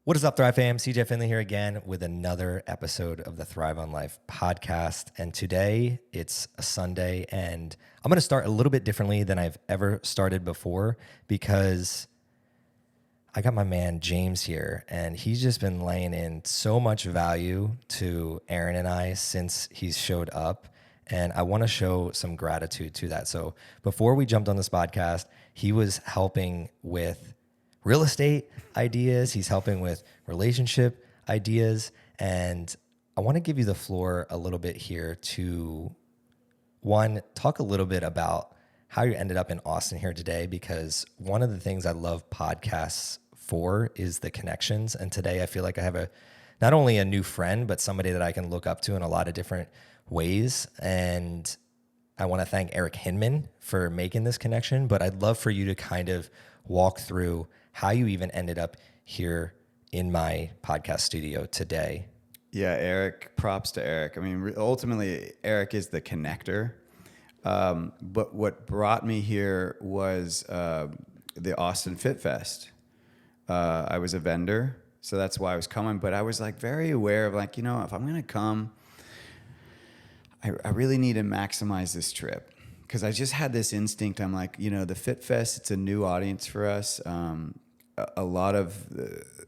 What is up, Thrive fam? CJ Finley here again with another episode of the Thrive on Life podcast. And today it's a Sunday, and I'm going to start a little bit differently than I've ever started before because I got my man James here, and he's just been laying in so much value to Aaron and I since he's showed up. And I want to show some gratitude to that. So before we jumped on this podcast, he was helping with real estate ideas. He's helping with relationship ideas. And I want to give you the floor a little bit here to, one, talk a little bit about how you ended up in Austin here today, because one of the things I love podcasts for is the connections. And today I feel like I have not only a new friend, but somebody that I can look up to in a lot of different ways. And I want to thank Eric Hinman for making this connection, but I'd love for you to kind of walk through how you even ended up here in my podcast studio today. Yeah, Eric, props to Eric. I mean, ultimately, Eric is the connector. But what brought me here was the Austin Fit Fest. I was a vendor, so that's why I was coming. But I was like very aware of like, if I'm going to come, I really need to maximize this trip. Because I just had this instinct. I'm like, the Fit Fest, it's a new audience for us. A lot of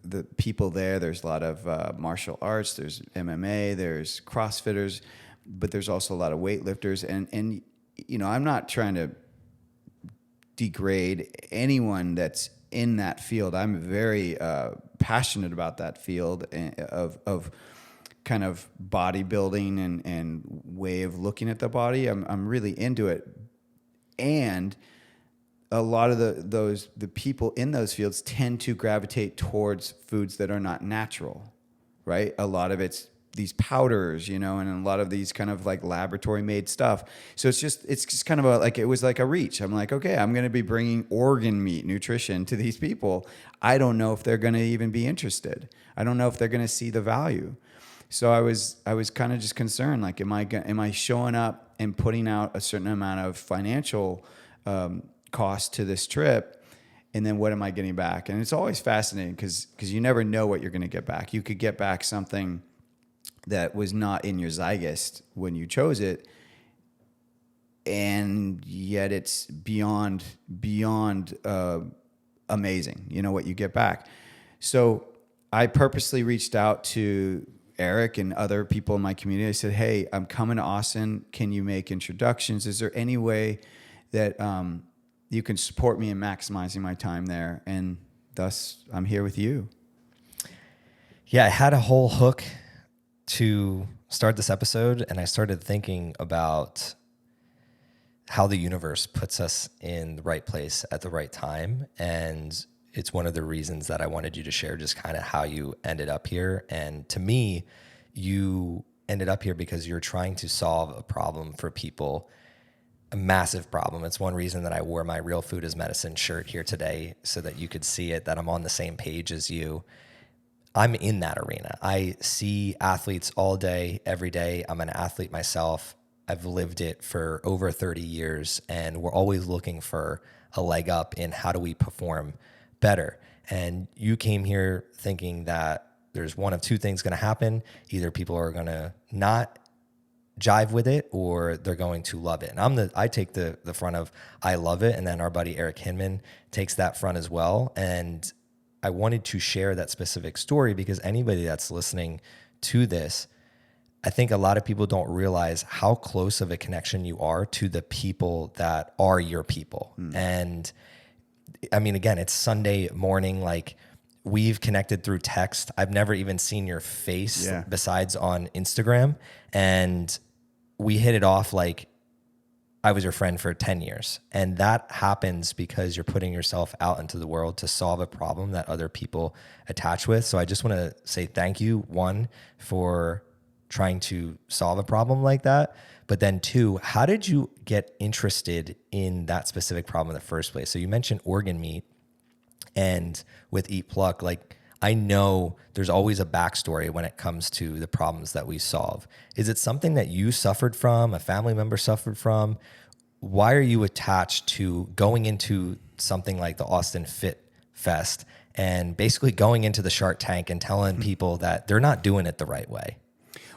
the people there's a lot of martial arts, there's MMA, there's CrossFitters, but there's also a lot of weightlifters. And I'm not trying to degrade anyone that's in that field. I'm very passionate about that field of kind of bodybuilding and way of looking at the body. I'm really into it. And a lot of the people in those fields tend to gravitate towards foods that are not natural, right? A lot of it's these powders, and a lot of these kind of like laboratory made stuff. So it's just kind of it was like a reach. I'm like, okay, I'm going to be bringing organ meat nutrition to these people. I don't know if they're going to even be interested. I don't know if they're going to see the value. So I was kind of just concerned, like, am I showing up and putting out a certain amount of financial cost to this trip, and then what am I getting back? And it's always fascinating because you never know what you're going to get back. You could get back something that was not in your zeitgeist when you chose it, and yet it's beyond amazing, what you get back. So I purposely reached out to Eric and other people in my community. I said, hey, I'm coming to Austin. Can you make introductions? Is there any way that you can support me in maximizing my time there? And thus, I'm here with you. Yeah, I had a whole hook to start this episode, and I started thinking about how the universe puts us in the right place at the right time. And it's one of the reasons that I wanted you to share just kind of how you ended up here. And to me, you ended up here because you're trying to solve a problem for people, a massive problem. It's one reason that I wore my Real Food is Medicine shirt here today, so that you could see it, that I'm on the same page as you. I'm in that arena. I see athletes all day, every day. I'm an athlete myself. I've lived it for over 30 years, and we're always looking for a leg up in how do we perform better. And you came here thinking that there's one of two things going to happen. Either people are going to not jive with it, or they're going to love it. And I take the front of I love it, and then our buddy Eric Hinman takes that front as well. And I wanted to share that specific story because anybody that's listening to this, I think a lot of people don't realize how close of a connection you are to the people that are your people. And I mean, again, it's Sunday morning. Like, we've connected through text. I've never even seen your face besides on Instagram. And we hit it off like I was your friend for 10 years. And that happens because you're putting yourself out into the world to solve a problem that other people attach with. So I just want to say thank you, one, for trying to solve a problem like that. But then two, how did you get interested in that specific problem in the first place? So you mentioned organ meat, and with Eat Pluck, like, I know there's always a backstory when it comes to the problems that we solve. Is it something that you suffered from, a family member suffered from? Why are you attached to going into something like the Austin Fit Fest and basically going into the Shark Tank and telling people that they're not doing it the right way.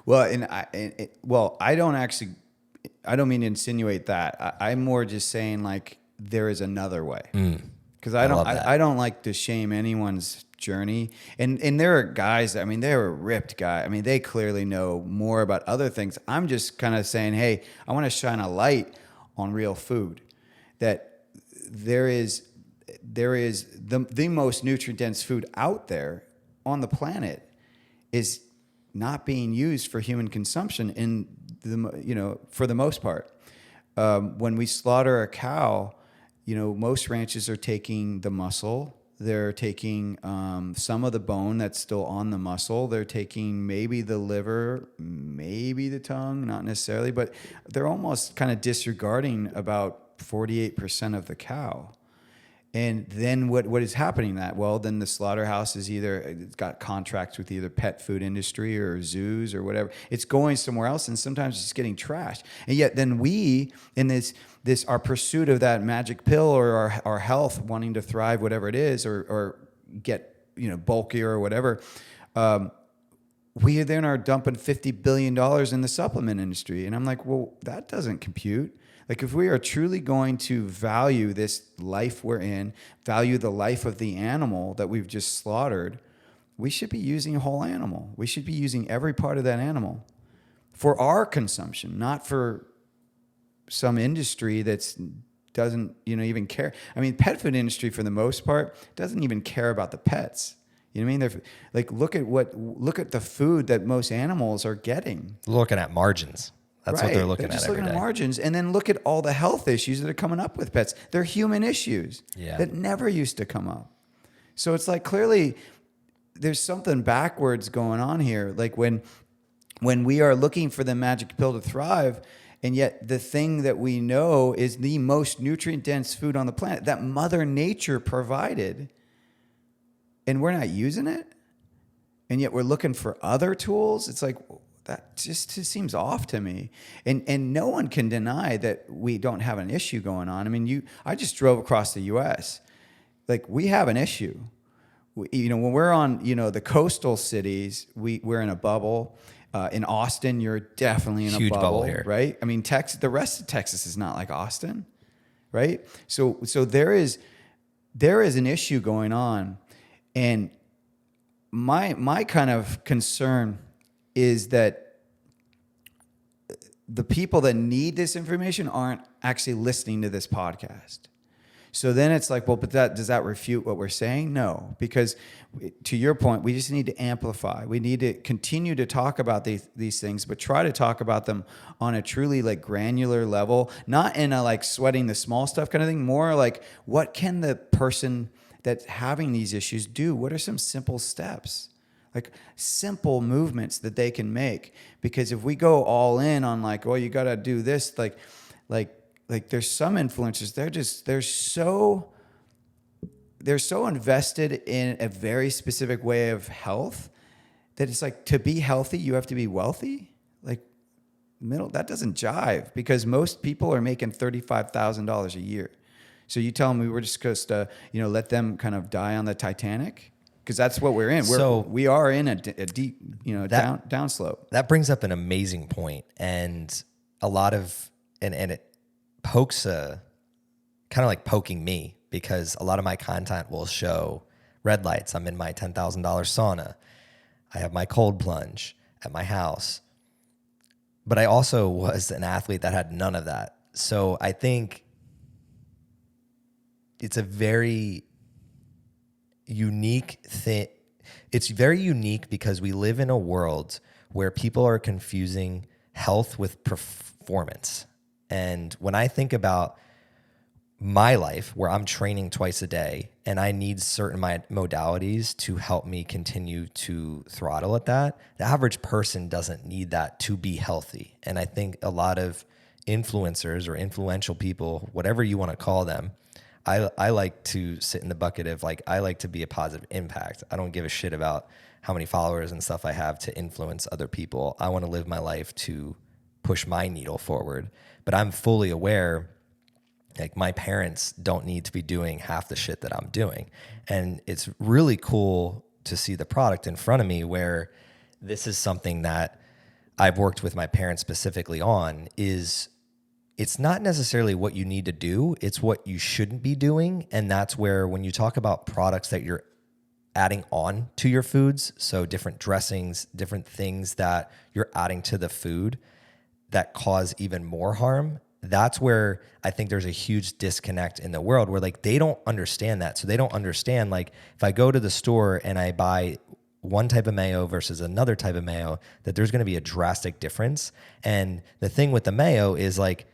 Well, I don't mean to insinuate that. I'm more just saying like there is another way. Because I don't like to shame anyone's journey. And there are guys, I mean, they're a ripped guy. I mean, they clearly know more about other things. I'm just kind of saying, hey, I want to shine a light on real food. That there is the most nutrient dense food out there on the planet is not being used for human consumption for the most part. When we slaughter a cow, most ranches are taking the muscle. They're taking some of the bone that's still on the muscle. They're taking maybe the liver, maybe the tongue, not necessarily, but they're almost kind of disregarding about 48% of the cow. And then what is happening that? Well, then the slaughterhouse is it's got contracts with either pet food industry or zoos or whatever. It's going somewhere else, and sometimes it's getting trashed. And yet then we, in this our pursuit of that magic pill or our health, wanting to thrive, whatever it is, or get bulkier or whatever, we then are dumping $50 billion in the supplement industry. And I'm like, well, that doesn't compute. Like if we are truly going to value this life we're in, value the life of the animal that we've just slaughtered, we should be using a whole animal. We should be using every part of that animal for our consumption, not for some industry that doesn't even care. I mean, pet food industry for the most part doesn't even care about the pets. You know what I mean? They're like, look at the food that most animals are getting. Looking at margins. That's right. What they're looking just at every looking day. At margins, and then look at all the health issues that are coming up with pets. They're human issues that never used to come up. So it's like clearly there's something backwards going on here. Like when we are looking for the magic pill to thrive, and yet the thing that we know is the most nutrient-dense food on the planet that Mother Nature provided, and we're not using it, and yet we're looking for other tools. It's like, that just seems off to me. And no one can deny that we don't have an issue going on. I mean, I just drove across the U.S. Like, we have an issue. When we're on, the coastal cities, we're in a bubble. In Austin, you're definitely in a huge bubble here, right? I mean, the rest of Texas is not like Austin, right? So there is an issue going on. And my kind of concern is that the people that need this information aren't actually listening to this podcast. So then it's like, well, but does that refute what we're saying? No, because to your point, we just need to amplify. We need to continue to talk about these things, but try to talk about them on a truly like granular level, not in a like sweating the small stuff kind of thing, more like what can the person that's having these issues do? What are some simple steps? Like simple movements that they can make. Because if we go all in on like, well, you got to do this, like there's some influencers, they're so invested in a very specific way of health that it's like, to be healthy, you have to be wealthy. Like that doesn't jive, because most people are making $35,000 a year. So you tell them we were just supposed to, let them kind of die on the Titanic? Because that's what we're in. We are in a deep, downslope. That brings up an amazing point, and a lot of and it pokes kind of like poking me, because a lot of my content will show red lights. I'm in my $10,000 sauna. I have my cold plunge at my house, but I also was an athlete that had none of that. So I think it's a very unique thing. It's very unique because we live in a world where people are confusing health with performance. And when I think about my life, where I'm training twice a day and I need certain modalities to help me continue to throttle at that, the average person doesn't need that to be healthy. And I think a lot of influencers or influential people, whatever you want to call them, I like to sit in the bucket of like, I like to be a positive impact. I don't give a shit about how many followers and stuff I have to influence other people. I want to live my life to push my needle forward. But I'm fully aware Like my parents don't need to be doing half the shit that I'm doing. And it's really cool to see the product in front of me where this is something that I've worked with my parents specifically on. Is it's not necessarily what you need to do, it's what you shouldn't be doing. And that's where when you talk about products that you're adding on to your foods, so different dressings, different things that you're adding to the food that cause even more harm, that's where I think there's a huge disconnect in the world where like they don't understand that. So they don't understand, like, if I go to the store and I buy one type of mayo versus another type of mayo, that there's going to be a drastic difference. And the thing with the mayo is like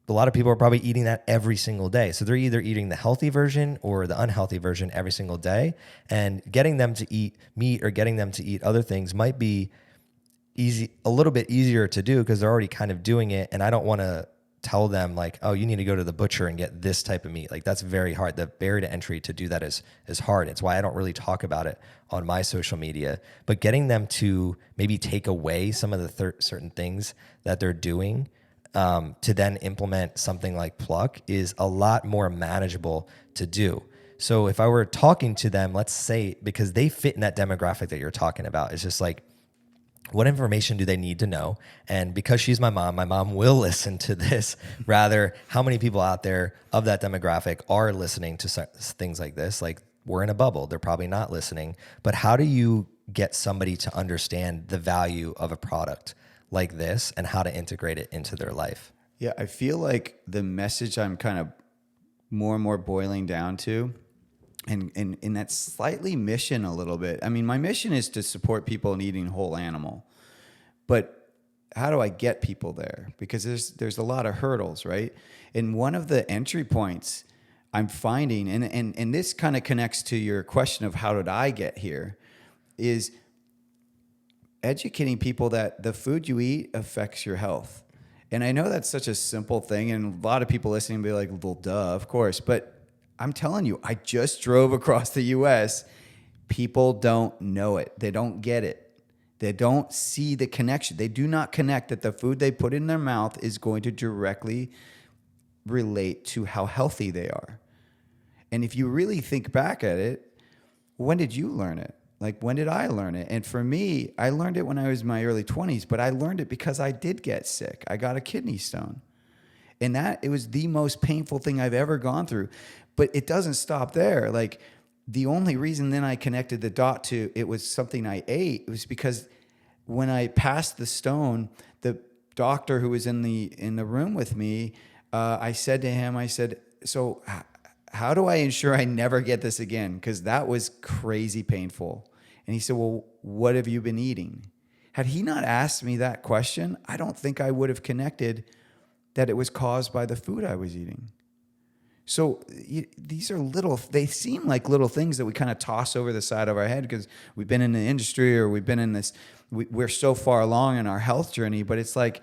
a lot of people are probably eating that every single day. So they're either eating the healthy version or the unhealthy version every single day. And getting them to eat meat or getting them to eat other things might be a little bit easier to do because they're already kind of doing it. And I don't want to tell them like, oh, you need to go to the butcher and get this type of meat. Like that's very hard. The barrier to entry to do that is hard. It's why I don't really talk about it on my social media, but getting them to maybe take away some of the certain things that they're doing to then implement something like Pluck is a lot more manageable to do. So if I were talking to them, let's say, because they fit in that demographic that you're talking about, it's just like, what information do they need to know? And because she's my mom will listen to this. Rather, how many people out there of that demographic are listening to things like this? Like, we're in a bubble. They're probably not listening. But how do you get somebody to understand the value of a product like this and how to integrate it into their life? Yeah, I feel like the message I'm kind of more and more boiling down to, and in that slightly mission a little bit. I mean, my mission is to support people in eating whole animal, but how do I get people there? Because there's a lot of hurdles, right? And one of the entry points I'm finding, and this kind of connects to your question of how did I get here, is educating people that the food you eat affects your health. And I know that's such a simple thing, and a lot of people listening will be like, well, duh, of course. But I'm telling you, I just drove across the U.S. People don't know it. They don't get it. They don't see the connection. They do not connect that the food they put in their mouth is going to directly relate to how healthy they are. And if you really think back at it, when did you learn it? Like, when did I learn it? And for me, I learned it when I was in my early 20s, but I learned it because I did get sick. I got a kidney stone. And it was the most painful thing I've ever gone through. But it doesn't stop there. Like, the only reason then I connected the dot to it was something I ate, it was because when I passed the stone, the doctor who was in the room with me, I said to him, I said, so how do I ensure I never get this again? Because that was crazy painful. And he said, well, what have you been eating? Had he not asked me that question, I don't think I would have connected that it was caused by the food I was eating. So these are they seem like little things that we kind of toss over the side of our head because we've been in the industry or we've been in this, we're so far along in our health journey, but it's like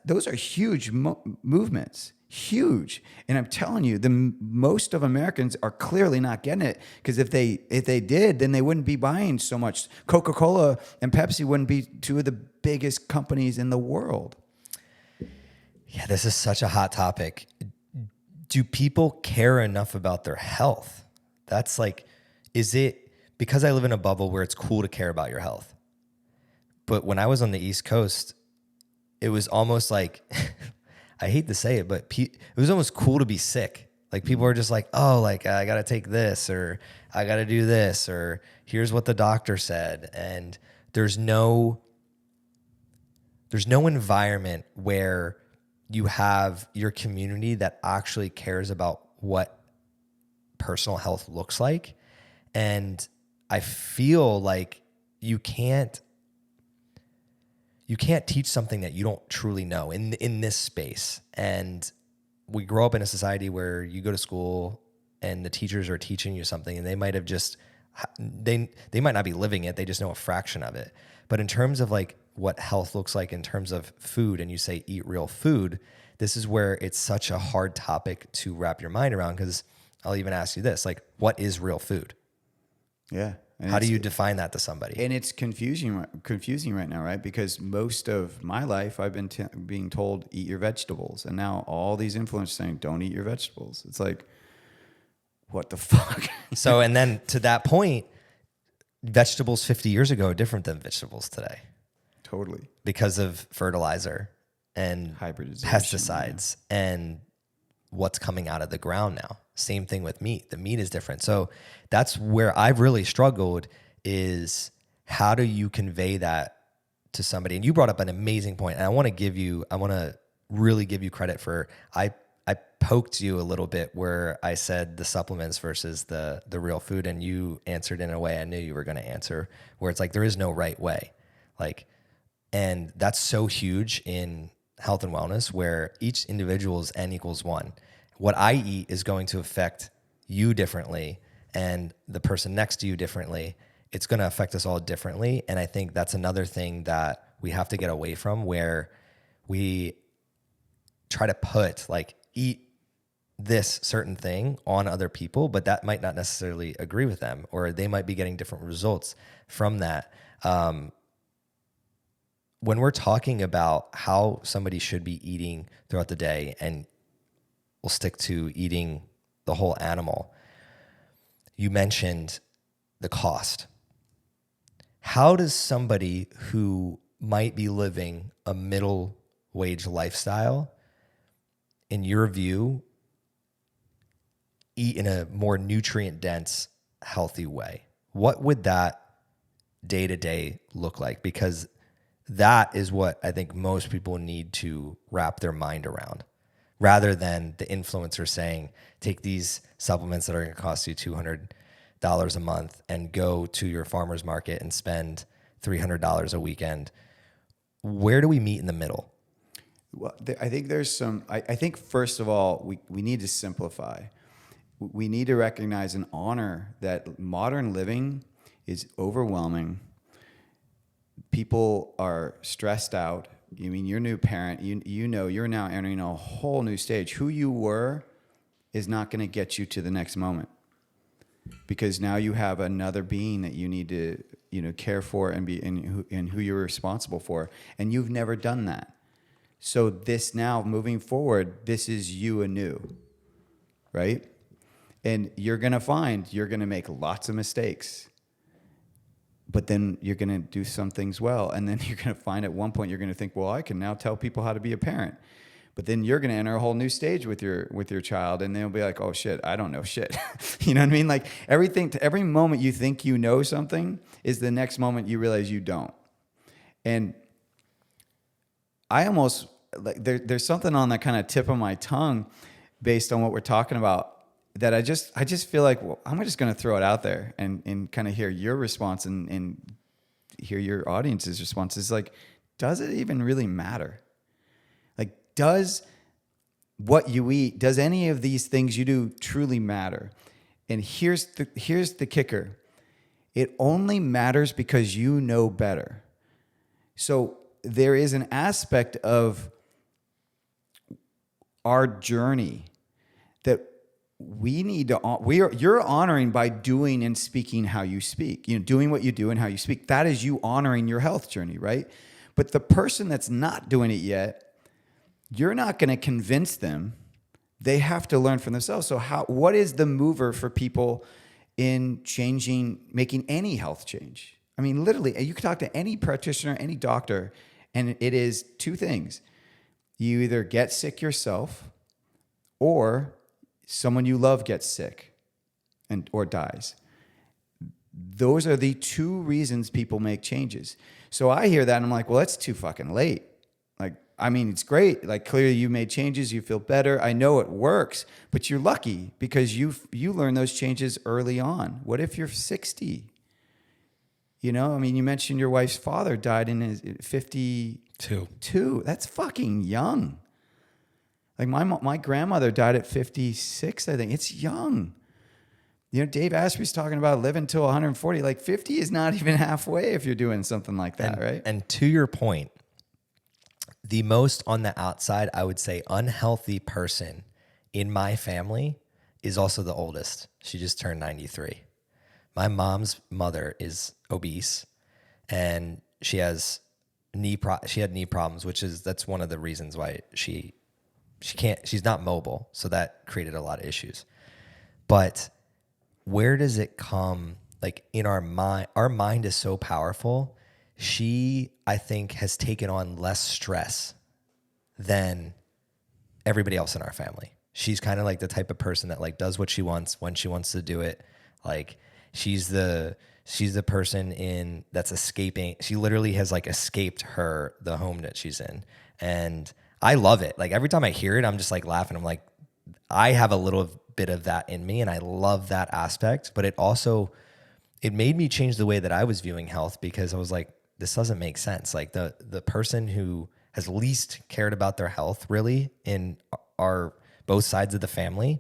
those are huge movements, huge. And I'm telling you, most of Americans are clearly not getting it because if they did, then they wouldn't be buying so much. Coca-Cola and Pepsi wouldn't be two of the biggest companies in the world. Yeah, this is such a hot topic. Do people care enough about their health? That's like, is it because I live in a bubble where it's cool to care about your health? But when I was on the East Coast, it was almost like, I hate to say it, but it was almost cool to be sick. Like people are just like, oh, like I got to take this or I got to do this or here's what the doctor said. And there's no environment where you have your community that actually cares about what personal health looks like. And I feel like you can't teach something that you don't truly know in this space. And we grow up in a society where you go to school and the teachers are teaching you something and they might have just, they might not be living it. They just know a fraction of it. But in terms of like what health looks like in terms of food, and you say eat real food, this is where it's such a hard topic to wrap your mind around. Because I'll even ask you this, like, what is real food? Yeah. And How do you define that to somebody? And it's confusing right now, right? Because most of my life, I've been being told, eat your vegetables. And now all these influencers saying, don't eat your vegetables. It's like, what the fuck? So, and then to that point, vegetables 50 years ago are different than vegetables today. Totally. Because of fertilizer and Hybridization, pesticides and what's coming out of the ground now. Same thing with meat. The meat is different. So that's where I've really struggled, is how do you convey that to somebody? And you brought up an amazing point. And I want to really give you credit for, I poked you a little bit where I said the supplements versus the real food, and you answered in a way I knew you were going to answer, where it's like, there is no right way. Like, and that's so huge in health and wellness, where each individual is N equals 1. What I eat is going to affect you differently and the person next to you differently. It's going to affect us all differently. And I think that's another thing that we have to get away from, where we try to put like, eat this certain thing on other people, but that might not necessarily agree with them, or they might be getting different results from that. When we're talking about how somebody should be eating throughout the day, and we'll stick to eating the whole animal, you mentioned the cost. How does somebody who might be living a middle wage lifestyle, in your view, eat in a more nutrient dense, healthy way? What would that day to day look like? Because that is what I think most people need to wrap their mind around, rather than the influencer saying, take these supplements that are going to cost you $200 a month and go to your farmer's market and spend $300 a weekend. Where do we meet in the middle? Well, I think there's some, I think first of all, we need to simplify. We need to recognize and honor that modern living is overwhelming. People are stressed out. You mean, you're a new parent, you know, you're now entering a whole new stage. Who you were is not going to get you to the next moment, because now you have another being that you need to, care for and be, and who you're responsible for. And you've never done that. So this now, moving forward, this is you anew, right? And you're going to find you're going to make lots of mistakes, but then you're going to do some things well. And then you're going to find at one point, you're going to think, well, I can now tell people how to be a parent. But then you're going to enter a whole new stage with your child, and they'll be like, oh shit, I don't know shit. You know what I mean? Like, every moment you think you know something is the next moment you realize you don't. And I almost, like, there's something on that kind of tip of my tongue based on what we're talking about, that I just feel like, well, I'm just going to throw it out there and kind of hear your response and hear your audience's response. Is like, does it even really matter? Like, does what you eat, does any of these things you do truly matter? And here's the kicker. It only matters because you know better. So there is an aspect of our journey that we need to, you're honoring by doing and speaking how you speak, doing what you do and how you speak. That is you honoring your health journey, right? But the person that's not doing it yet, you're not going to convince them. They have to learn for themselves. So what is the mover for people in making any health change? I mean, literally, you can talk to any practitioner, any doctor, and it is two things. You either get sick yourself, or someone you love gets sick or dies. Those are the two reasons people make changes. So I hear that and I'm like, well, that's too fucking late. Like, I mean, it's great. Like, clearly you made changes, you feel better. I know it works, but you're lucky because you learn those changes early on. What if you're 60? I mean, you mentioned your wife's father died in his 52. That's fucking young. Like, my grandmother died at 56, I think. It's young. Dave Asprey's talking about living till 140. Like, 50 is not even halfway if you're doing something like that, right? And to your point, the most on the outside, I would say, unhealthy person in my family is also the oldest. She just turned 93. my mom's mother is obese, and she has she had knee problems, that's one of the reasons why she's not mobile. So that created a lot of issues. But where does it come? Like in our mind is so powerful. She, I think, has taken on less stress than everybody else in our family. She's kind of like the type of person that like does what she wants when she wants to do it. Like she's the person that's escaping. She literally has like escaped the home that she's in. And I love it. Like every time I hear it, I'm just like laughing. I'm like, I have a little bit of that in me and I love that aspect, but it made me change the way that I was viewing health, because I was like, this doesn't make sense. Like the person who has least cared about their health really in our both sides of the family.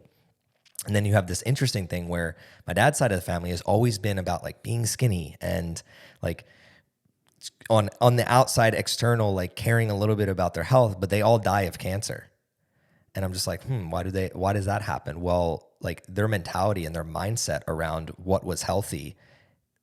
And then you have this interesting thing where my dad's side of the family has always been about like being skinny and like on the outside external, like caring a little bit about their health, but they all die of cancer. And I'm just like, why does that happen? Well, like their mentality and their mindset around what was healthy,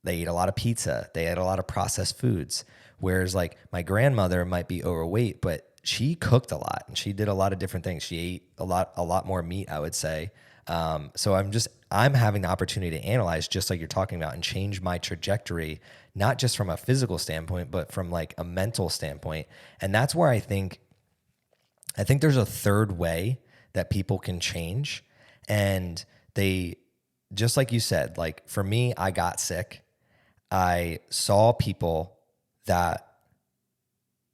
they ate a lot of pizza, they ate a lot of processed foods. Whereas like my grandmother might be overweight, but she cooked a lot and she did a lot of different things. She ate a lot more meat, I would say. So I'm having the opportunity to analyze, just like you're talking about, and change my trajectory, not just from a physical standpoint, but from like a mental standpoint. And that's where I think there's a third way that people can change. And they, just like you said, like for me, I got sick. I saw people that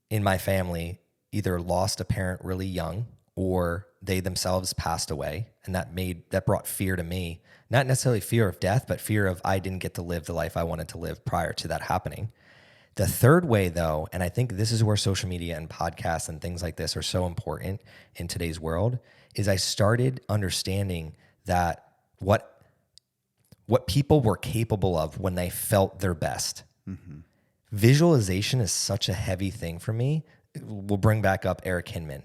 in my family either lost a parent really young or they themselves passed away. And that brought fear to me, not necessarily fear of death, but fear of I didn't get to live the life I wanted to live prior to that happening. The third way though, and I think this is where social media and podcasts and things like this are so important in today's world, is I started understanding that what people were capable of when they felt their best. Mm-hmm. Visualization is such a heavy thing for me. We'll bring back up Eric Hinman.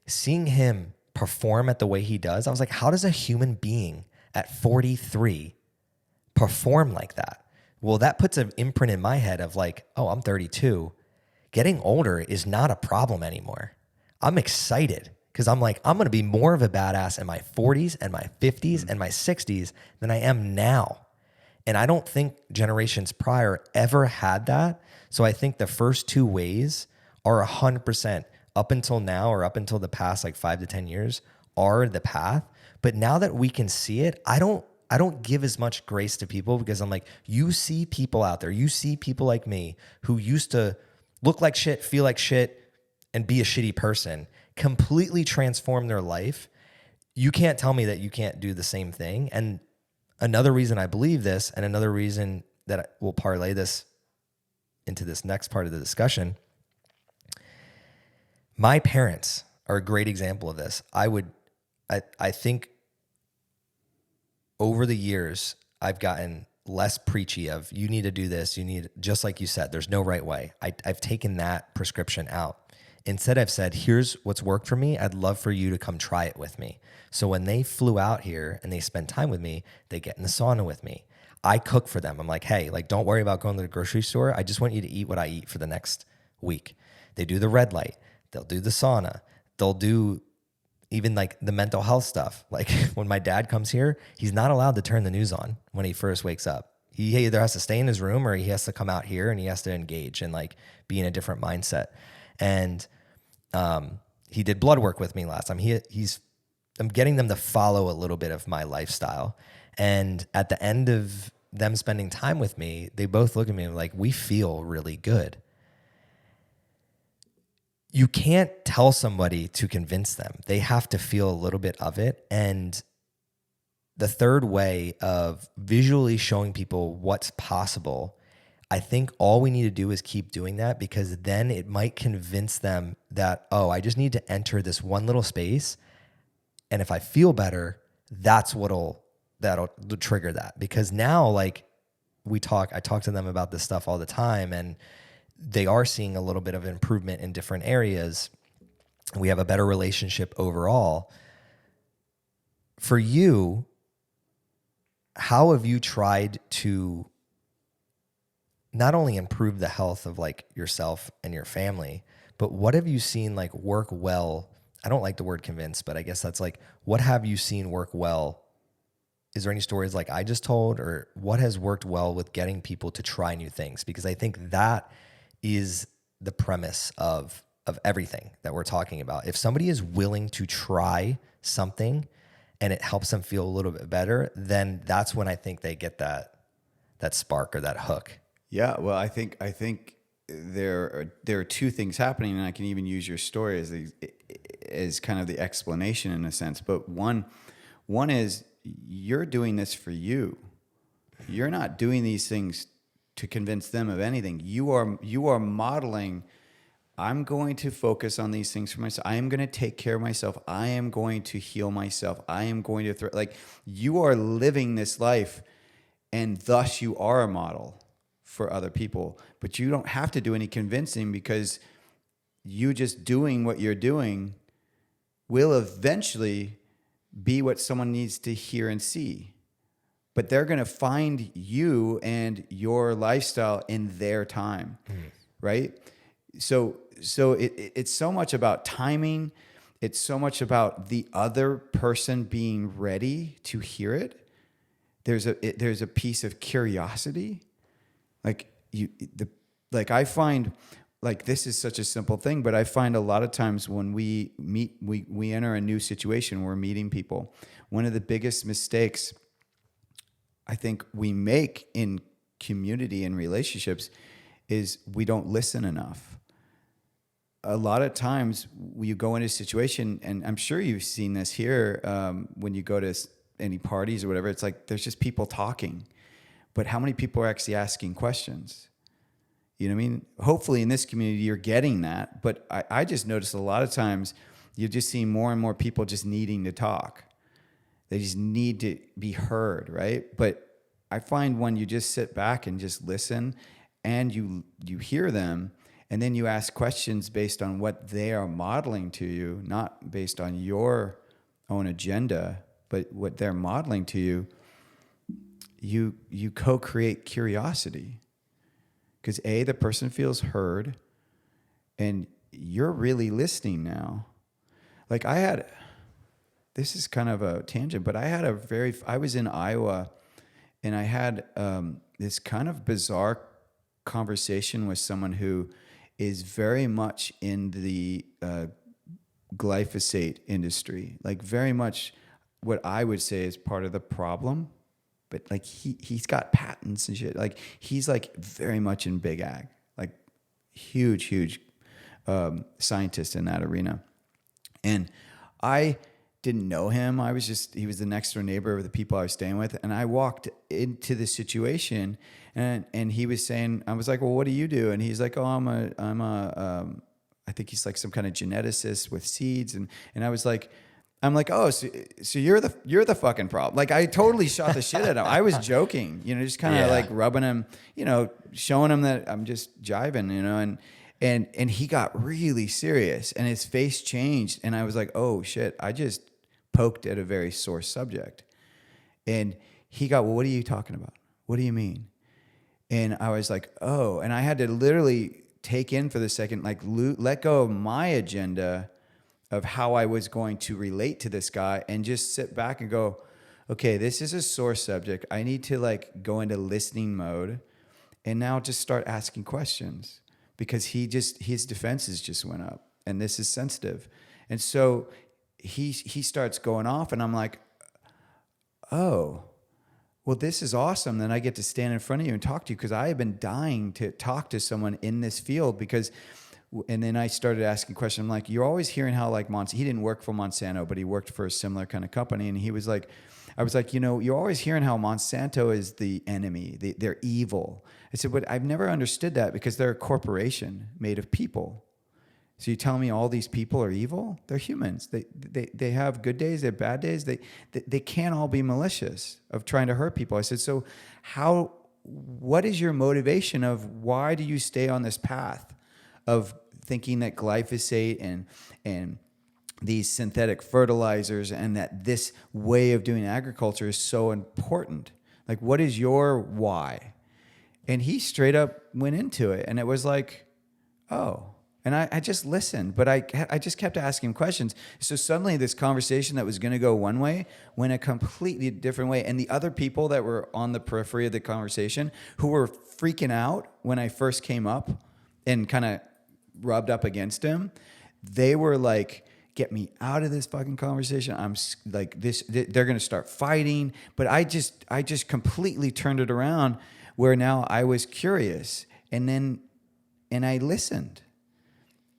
Seeing him perform at the way he does, I was like, how does a human being at 43 perform like that? Well, that puts an imprint in my head of like, oh, I'm 32. Getting older is not a problem anymore. I'm excited because I'm like, I'm going to be more of a badass in my 40s and my 50s and my 60s than I am now. And I don't think generations prior ever had that. So I think the first two ways are 100% up until now, or up until the past like 5 to 10 years, are the path. But now that we can see it, I don't give as much grace to people, because I'm like, you see people out there, you see people like me who used to look like shit, feel like shit, and be a shitty person, completely transform their life. You can't tell me that you can't do the same thing. And another reason I believe this, and another reason that we'll parlay this into this next part of the discussion, my parents are a great example of this. I think over the years, I've gotten less preachy of, you need to do this, just like you said, there's no right way. I've taken that prescription out. Instead, I've said, here's what's worked for me. I'd love for you to come try it with me. So when they flew out here and they spend time with me, they get in the sauna with me. I cook for them. I'm like, hey, like, don't worry about going to the grocery store. I just want you to eat what I eat for the next week. They do the red light. They'll do the sauna. They'll do even like the mental health stuff. Like when my dad comes here, he's not allowed to turn the news on when he first wakes up. He either has to stay in his room or he has to come out here and he has to engage and like be in a different mindset. And he did blood work with me last time. I'm getting them to follow a little bit of my lifestyle. And at the end of them spending time with me, they both look at me like, we feel really good. You can't tell somebody to convince them. They have to feel a little bit of it. And the third way of visually showing people what's possible, I think all we need to do is keep doing that, because then it might convince them that, oh, I just need to enter this one little space. And if I feel better, that'll trigger that. Because now, like I talk to them about this stuff all the time, and they are seeing a little bit of improvement in different areas. We have a better relationship overall. For you, how have you tried to not only improve the health of like yourself and your family, but what have you seen like work well? I don't like the word convince, but I guess that's like, what have you seen work well? Is there any stories like I just told, or what has worked well with getting people to try new things? Because I think that is the premise of everything that we're talking about. If somebody is willing to try something and it helps them feel a little bit better, then that's when I think they get that spark or that hook. Yeah, well, I think there are two things happening, and I can even use your story as kind of the explanation in a sense. But one is you're doing this for you. You're not doing these things to convince them of anything. You are modeling. I'm going to focus on these things for myself. I am going to take care of myself. I am going to heal myself. I am going to like you are living this life, and thus you are a model for other people. But you don't have to do any convincing, because you just doing what you're doing will eventually be what someone needs to hear and see. But they're going to find you and your lifestyle in their time, right? So it's so much about timing. It's so much about the other person being ready to hear it. There's a piece of curiosity. I find, like, this is such a simple thing, but I find a lot of times when we enter a new situation, we're meeting people. One of the biggest mistakes I think we make in community and relationships is we don't listen enough. A lot of times you go into a situation, and I'm sure you've seen this here when you go to any parties or whatever, it's like there's just people talking. But how many people are actually asking questions? You know what I mean? Hopefully in this community you're getting that. But I just noticed a lot of times you just see more and more people just needing to talk. They just need to be heard, right? But I find when you just sit back and just listen, and you hear them, and then you ask questions based on what they are modeling to you, not based on your own agenda, but what they're modeling to you, you co-create curiosity. Because the person feels heard, and you're really listening now. Like this is kind of a tangent, but I was in Iowa, and I had this kind of bizarre conversation with someone who is very much in the glyphosate industry, like very much what I would say is part of the problem. But like he's got patents and shit. Like he's like very much in big ag, like huge scientist in that arena. And I didn't know him. He was the next door neighbor of the people I was staying with. And I walked into the situation, and he was saying, I was like, well, what do you do? And he's like, oh, I think he's like some kind of geneticist with seeds. And I'm like, oh, so you're the fucking problem. Like I totally shot the shit at him. I was joking, just kind of like rubbing him, showing him that I'm just jiving, and he got really serious, and his face changed, and I was like, oh shit, I just poked at a very sore subject. And he got, well, what are you talking about? What do you mean? And I was like, oh, and I had to literally take in for the second, like let go of my agenda of how I was going to relate to this guy, and just sit back and go, okay, this is a sore subject. I need to like go into listening mode, and now just start asking questions, because his defenses just went up, and this is sensitive. And so he starts going off, and I'm like, oh, well, this is awesome. Then I get to stand in front of you and talk to you, because I have been dying to talk to someone in this field. And then I started asking questions. I'm like, you're always hearing how like he didn't work for Monsanto, but he worked for a similar kind of company. And he was like, I was like, you're always hearing how Monsanto is the enemy. They're evil. I said, but I've never understood that, because they're a corporation made of people. So you tell me all these people are evil? They're humans. They have good days, they have bad days. They can't all be malicious of trying to hurt people. I said, so what is your motivation of why do you stay on this path of thinking that glyphosate and these synthetic fertilizers and that this way of doing agriculture is so important? Like, what is your why? And he straight up went into it. And it was like, oh. And I just listened, but I just kept asking him questions. So suddenly this conversation that was going to go one way went a completely different way. And the other people that were on the periphery of the conversation who were freaking out when I first came up and kind of rubbed up against him, they were like, get me out of this fucking conversation. I'm like this, they're going to start fighting. But I just completely turned it around where now I was curious and I listened.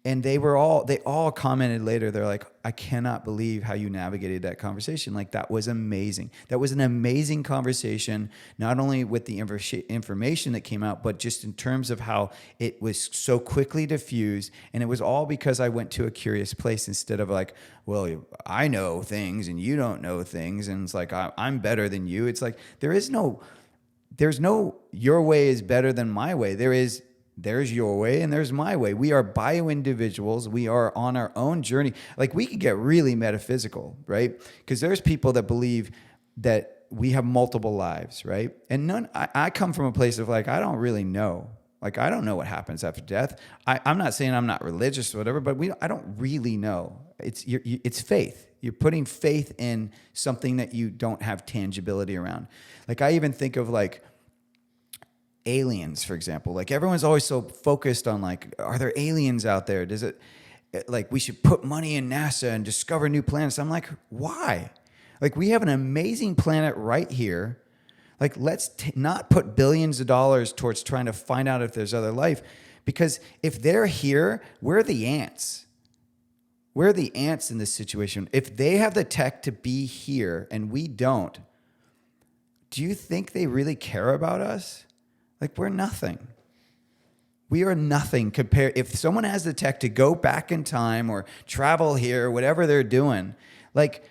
And they all commented later. They're like, I cannot believe how you navigated that conversation. Like, that was amazing. That was an amazing conversation, not only with the information that came out, but just in terms of how it was so quickly diffused. And it was all because I went to a curious place instead of like, well, I know things and you don't know things. And it's like, I'm better than you. It's like, there's no, your way is better than my way. There's your way and there's my way. We are bio-individuals. We are on our own journey. Like, we could get really metaphysical, right? Because there's people that believe that we have multiple lives, right? And I come from a place of like, I don't really know. Like, I don't know what happens after death. I'm not saying I'm not religious or whatever, but I don't really know. It's faith. You're putting faith in something that you don't have tangibility around. Like, I even think of like, aliens, for example. Like, everyone's always so focused on like, are there aliens out there? Does it, like, we should put money in NASA and discover new planets. I'm like, why? Like, we have an amazing planet right here. Like, let's not put billions of dollars towards trying to find out if there's other life, because if they're here, we're the ants. We're the ants in this situation. If they have the tech to be here and we don't, do you think they really care about us? Like, we're nothing. We are nothing compared. If someone has the tech to go back in time or travel here, or whatever they're doing, like,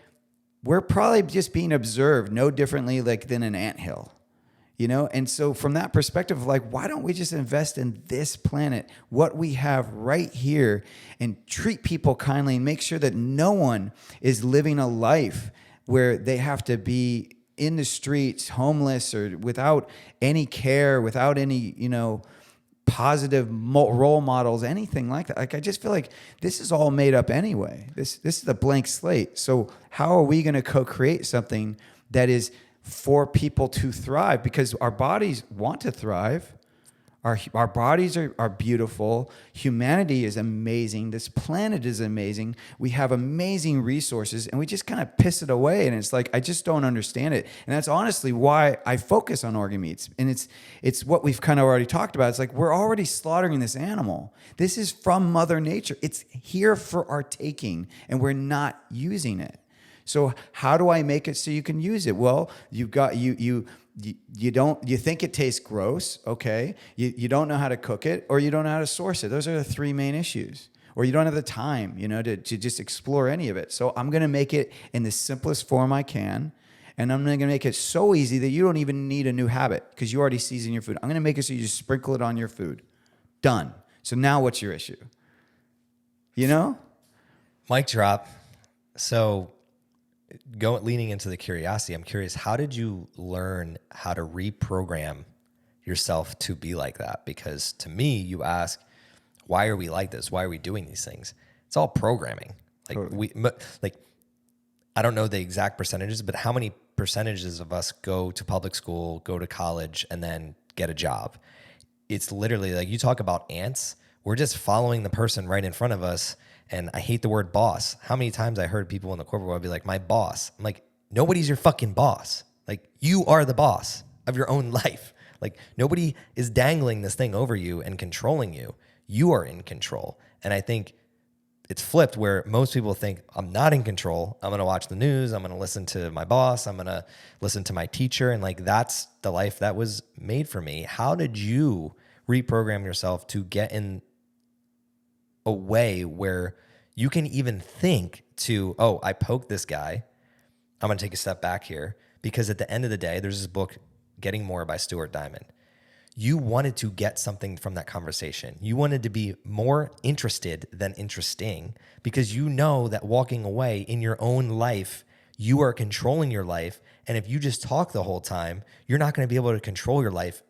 we're probably just being observed no differently like than an anthill, you know? And so from that perspective, like, why don't we just invest in this planet, what we have right here, and treat people kindly and make sure that no one is living a life where they have to be in the streets, homeless, or without any care, without any, positive role models, anything like that. Like, I just feel like this is all made up anyway. This is a blank slate. So how are we going to co-create something that is for people to thrive? Because our bodies want to thrive. Our bodies are beautiful. Humanity is amazing. This planet is amazing. We have amazing resources, and we just kind of piss it away. And it's like, I just don't understand it. And that's honestly why I focus on organ meats. And it's what we've kind of already talked about. It's like, we're already slaughtering this animal. This is from Mother Nature. It's here for our taking, and we're not using it. So how do I make it so you can use it? Well, you've got you think it tastes gross, okay? You don't know how to cook it, or you don't know how to source it. Those are the three main issues. Or you don't have the time, to just explore any of it. So I'm going to make it in the simplest form I can, and I'm going to make it so easy that you don't even need a new habit because you already season your food. I'm going to make it so you just sprinkle it on your food. Done. So now what's your issue? Mic drop. So leaning into the curiosity, I'm curious, how did you learn how to reprogram yourself to be like that? Because to me, you ask, why are we like this? Why are we doing these things? It's all programming. Like, totally. I don't know the exact percentages, but how many percentages of us go to public school, go to college, and then get a job? It's literally like, you talk about ants. We're just following the person right in front of us. And I hate the word boss. How many times I heard people in the corporate world be like, my boss. I'm like, nobody's your fucking boss. Like, you are the boss of your own life. Like, nobody is dangling this thing over you and controlling you. You are in control. And I think it's flipped where most people think, I'm not in control. I'm going to watch the news. I'm going to listen to my boss. I'm going to listen to my teacher. And like, that's the life that was made for me. How did you reprogram yourself to get in a way where you can even think to, oh, I poked this guy, I'm going to take a step back here? Because at the end of the day, there's this book, Getting More by Stuart Diamond. You wanted to get something from that conversation. You wanted to be more interested than interesting, because you know that walking away in your own life, you are controlling your life. And if you just talk the whole time, you're not going to be able to control your life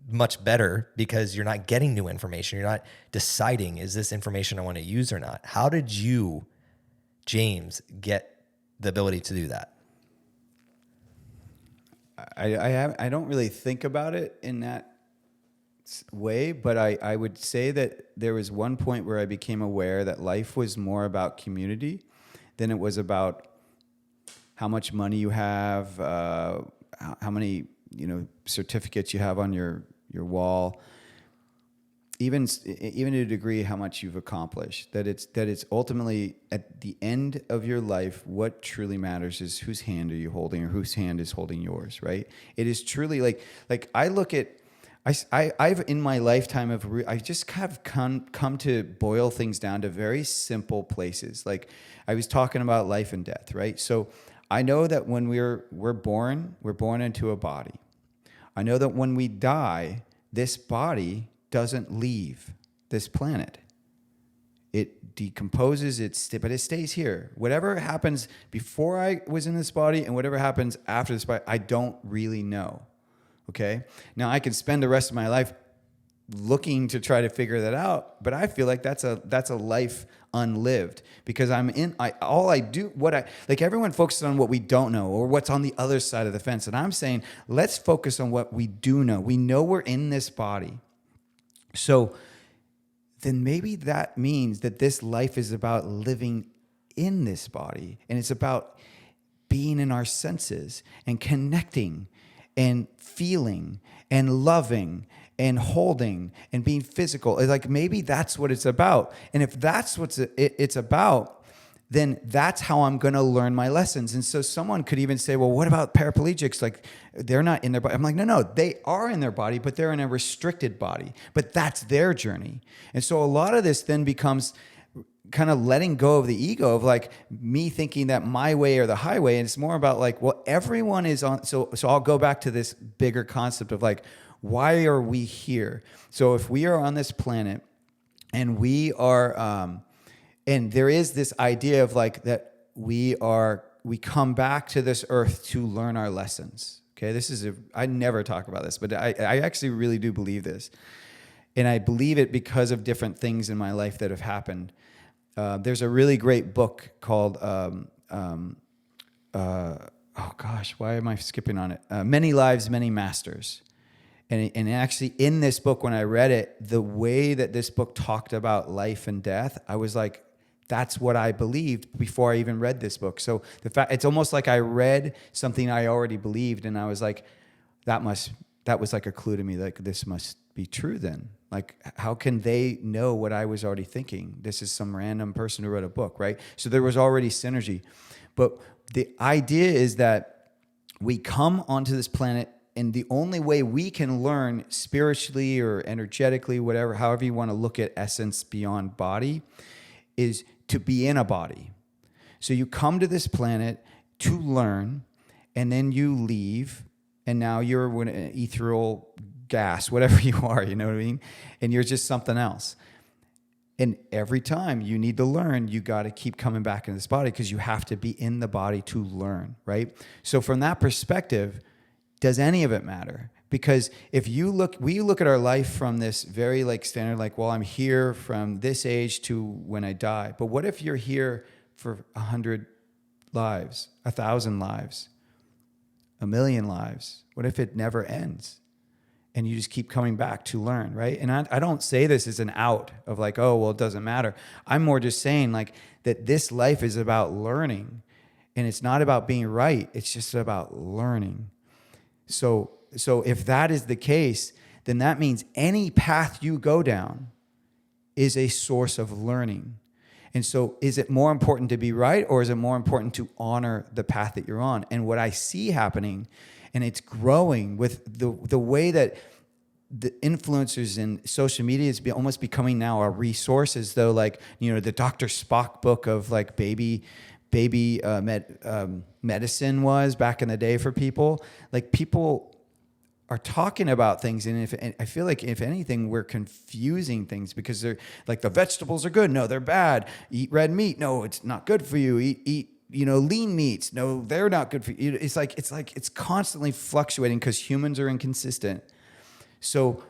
much better because you're not getting new information. You're not deciding, is this information I want to use or not? How did you, James, get the ability to do that? I don't really think about it in that way, but I would say that there was one point where I became aware that life was more about community than it was about how much money you have, how many certificates you have on your wall, even to a degree how much you've accomplished. That it's ultimately at the end of your life, what truly matters is whose hand are you holding or whose hand is holding yours, right? It is truly like I look at. I've in my lifetime I've just kind of come to boil things down to very simple places. Like I was talking about life and death, right? So I know that when we're born into a body. I know that when we die, this body doesn't leave this planet. It decomposes, but it stays here. Whatever happens before I was in this body and whatever happens after this body, I don't really know. Okay? Now I can spend the rest of my life looking to try to figure that out, but I feel like that's a life unlived because everyone focuses on what we don't know or what's on the other side of the fence. And I'm saying, let's focus on what we do know. We know we're in this body. So then maybe that means that this life is about living in this body and it's about being in our senses and connecting and feeling and loving and holding and being physical. Like maybe that's what it's about. And if that's what it's about, then that's how I'm going to learn my lessons. And so someone could even say, well, what about paraplegics? Like they're not in their body. I'm like, no, they are in their body, but they're in a restricted body. But that's their journey. And so a lot of this then becomes kind of letting go of the ego of like me thinking that my way or the highway. And it's more about like, well, everyone is on. So I'll go back to this bigger concept of like, why are we here? So if we are on this planet and we are, and there is this idea of like that we come back to this earth to learn our lessons. Okay. I never talk about this, but I actually really do believe this. And I believe it because of different things in my life that have happened. There's a really great book called, oh gosh, why am I skipping on it? Many Lives, Many Masters. And actually in this book, when I read it, the way that this book talked about life and death, I was like, that's what I believed before I even read this book. So it's almost like I read something I already believed. And I was like, that was like a clue to me. Like, this must be true then. Like, how can they know what I was already thinking? This is some random person who wrote a book, right? So there was already synergy. But the idea is that we come onto this planet, and the only way we can learn spiritually or energetically, whatever, however you want to look at essence beyond body, is to be in a body. So you come to this planet to learn, and then you leave, and now you're an ethereal gas, whatever you are, you know what I mean? And you're just something else. And every time you need to learn, you got to keep coming back into this body because you have to be in the body to learn, right? So from that perspective, does any of it matter? Because if we look at our life from this very like standard, like, well, I'm here from this age to when I die. But what if you're here for 100 lives, 1,000 lives, 1,000,000 lives? What if it never ends? And you just keep coming back to learn, right? And I don't say this as an out of like, oh, well, it doesn't matter. I'm more just saying like that this life is about learning, and it's not about being right. It's just about learning. So if that is the case, then that means any path you go down is a source of learning. And so is it more important to be right, or is it more important to honor the path that you're on? And what I see happening, and it's growing with the way that the influencers in social media is almost becoming now a resource, as though like, you know, the Dr. Spock book of like baby medicine was back in the day for people. Like, people are talking about things, and I feel like if anything, we're confusing things because they're like, the vegetables are good, no, they're bad. Eat red meat, no, it's not good for you. Eat lean meats. No, they're not good for you. It's constantly fluctuating because humans are inconsistent. So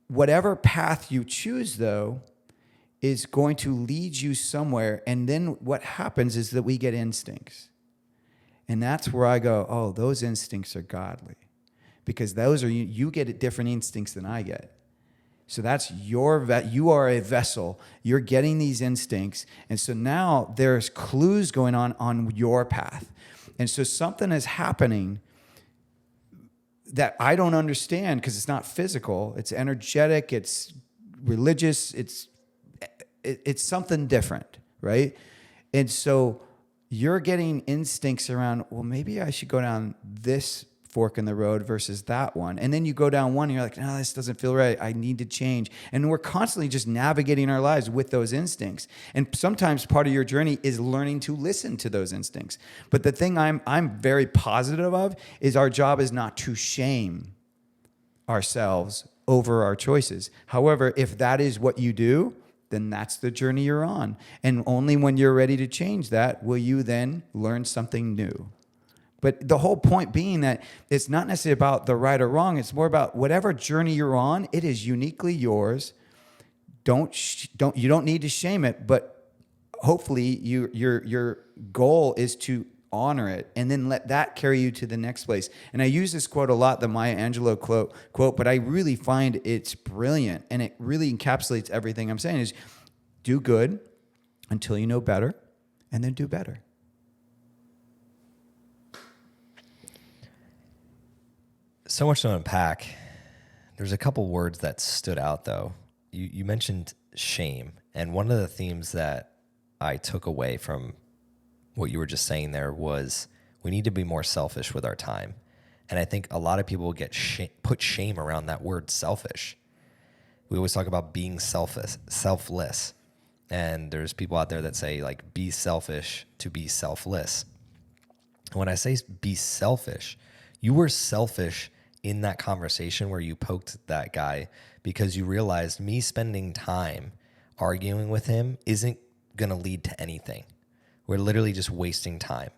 whatever path you choose, though, is going to lead you somewhere. And then what happens is that we get instincts. And that's where I go, oh, those instincts are godly. Because those are, you get different instincts than I get. So that's you are a vessel. You're getting these instincts. And so now there's clues going on your path. And so something is happening that I don't understand because it's not physical. It's energetic. It's religious. It's something different, right? And so you're getting instincts around, well, maybe I should go down this fork in the road versus that one. And then you go down one and you're like, no, this doesn't feel right. I need to change. And we're constantly just navigating our lives with those instincts. And sometimes part of your journey is learning to listen to those instincts. But the thing I'm very positive of is our job is not to shame ourselves over our choices. However, if that is what you do, then that's the journey you're on. And only when you're ready to change that will you then learn something new. But the whole point being that it's not necessarily about the right or wrong. It's more about whatever journey you're on. It is uniquely yours. You don't need to shame it, but hopefully your goal is to honor it and then let that carry you to the next place. And I use this quote a lot, the Maya Angelou quote, but I really find it's brilliant and it really encapsulates everything I'm saying is do good until you know better and then do better. So much to unpack. There's a couple words that stood out, though. You mentioned shame, and one of the themes that I took away from what you were just saying there was we need to be more selfish with our time. And I think a lot of people get put shame around that word selfish. We always talk about being selfless. And there's people out there that say, like, be selfish to be selfless. And when I say be selfish, you were selfish in that conversation where you poked that guy because you realized me spending time arguing with him isn't going to lead to anything. We're literally just wasting time.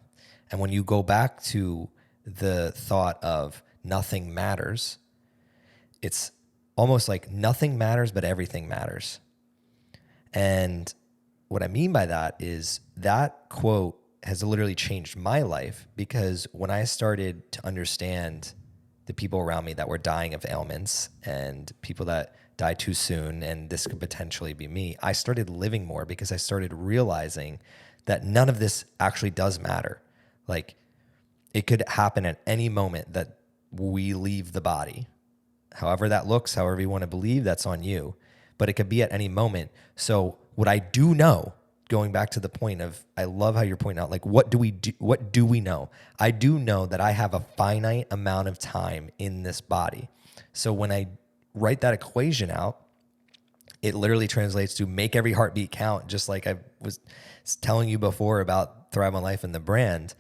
And when you go back to the thought of nothing matters, it's almost like nothing matters, but everything matters. And what I mean by that is that quote has literally changed my life because when I started to understand the people around me that were dying of ailments and people that died too soon, and this could potentially be me, I started living more because I started realizing that none of this actually does matter. Like, it could happen at any moment that we leave the body. However that looks, however you want to believe, that's on you. But it could be at any moment. So what I do know, going back to the point of, I love how you're pointing out, like, what do we know? I do know that I have a finite amount of time in this body. So when I write that equation out, it literally translates to make every heartbeat count, just like I was telling you before about Thrive on Life and the brand.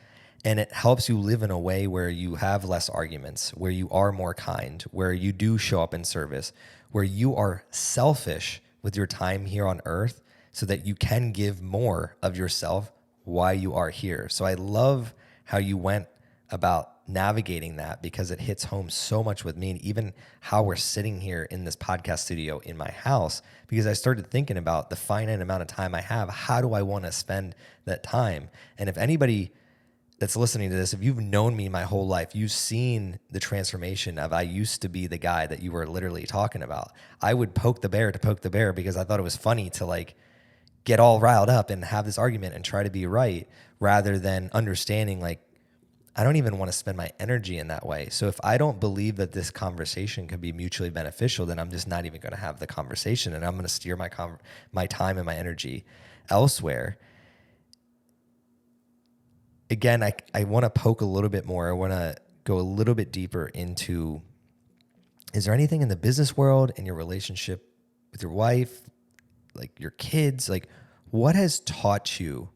And it helps you live in a way where you have less arguments, where you are more kind, where you do show up in service, where you are selfish with your time here on earth so that you can give more of yourself while you are here. So I love how you went about navigating that because it hits home so much with me, and even how we're sitting here in this podcast studio in my house, because I started thinking about the finite amount of time I have. How do I want to spend that time? And if anybody that's listening to this, if you've known me my whole life, you've seen the transformation of I used to be the guy that you were literally talking about. I would poke the bear because I thought it was funny to like get all riled up and have this argument and try to be right, rather than understanding like I don't even want to spend my energy in that way. So if I don't believe that this conversation can be mutually beneficial, then I'm just not even going to have the conversation, and I'm going to steer my time and my energy elsewhere. Again, I want to poke a little bit more. I want to go a little bit deeper into, is there anything in the business world, in your relationship with your wife, like your kids, like what has taught you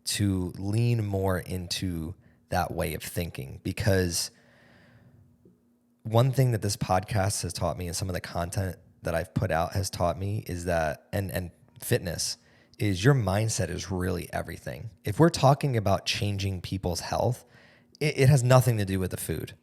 to lean more into that way of thinking? Because one thing that this podcast has taught me, and some of the content that I've put out has taught me, is that, and fitness, is your mindset is really everything. If we're talking about changing people's health, it has nothing to do with the food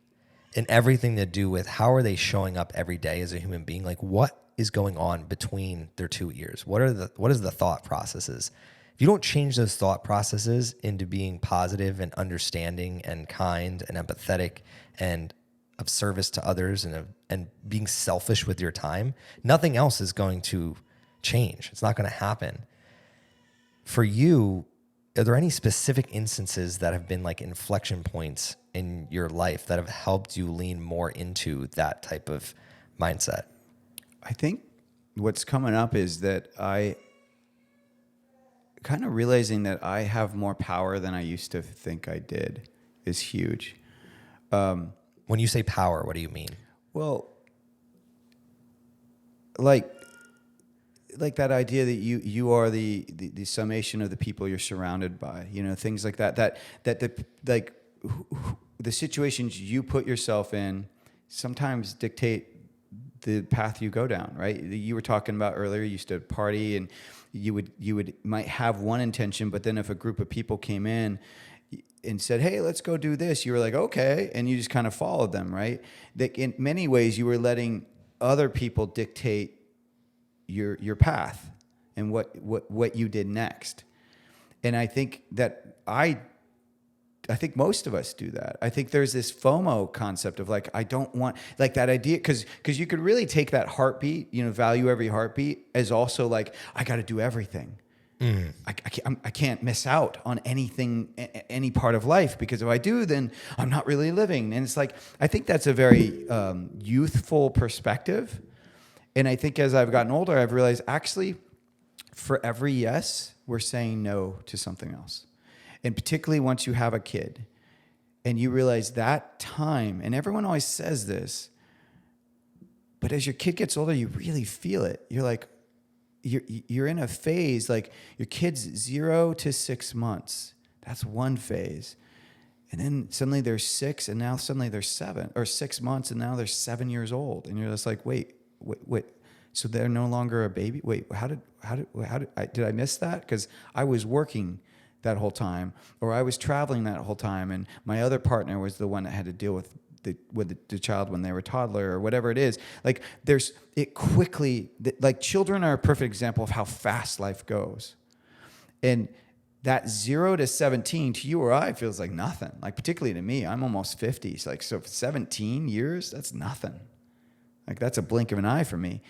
and everything to do with how are they showing up every day as a human being? Like what is going on between their two ears? What is the thought processes? If you don't change those thought processes into being positive and understanding and kind and empathetic and of service to others and being selfish with your time, nothing else is going to change. It's not going to happen. For you, are there any specific instances that have been like inflection points in your life that have helped you lean more into that type of mindset? I think what's coming up is that I kind of realizing that I have more power than I used to think I did is huge. When you say power, what do you mean? Well, like that idea that you are the summation of the people you're surrounded by, things like that the situations you put yourself in sometimes dictate the path you go down, right? You were talking about earlier, you used to party and you might have one intention, but then if a group of people came in and said, hey, let's go do this, you were like, okay, and you just kind of followed them, right? That in many ways you were letting other people dictate your path and what you did next. And I think that I think most of us do that. I think there's this FOMO concept of like, I don't want like that idea. Cause you could really take that heartbeat, value every heartbeat as also like, I got to do everything. I can't miss out on anything, any part of life, because if I do, then I'm not really living. And it's like, I think that's a very youthful perspective. And I think as I've gotten older, I've realized actually for every yes, we're saying no to something else. And particularly once you have a kid and you realize that time, and everyone always says this, but as your kid gets older, you really feel it. You're like, you're in a phase, like your kid's 0 to 6 months. That's one phase. And then suddenly they're 6 and now suddenly they're 7, or 6 months and now they're 7 years old. And you're just like, wait. So they're no longer a baby? Wait, did I miss that? Because I was working that whole time, or I was traveling that whole time, and my other partner was the one that had to deal with the child when they were toddler or whatever it is. Like like children are a perfect example of how fast life goes. And that 0 to 17 to you or I feels like nothing. Like particularly to me, I'm almost 50. So 17 years, that's nothing. Like that's a blink of an eye for me.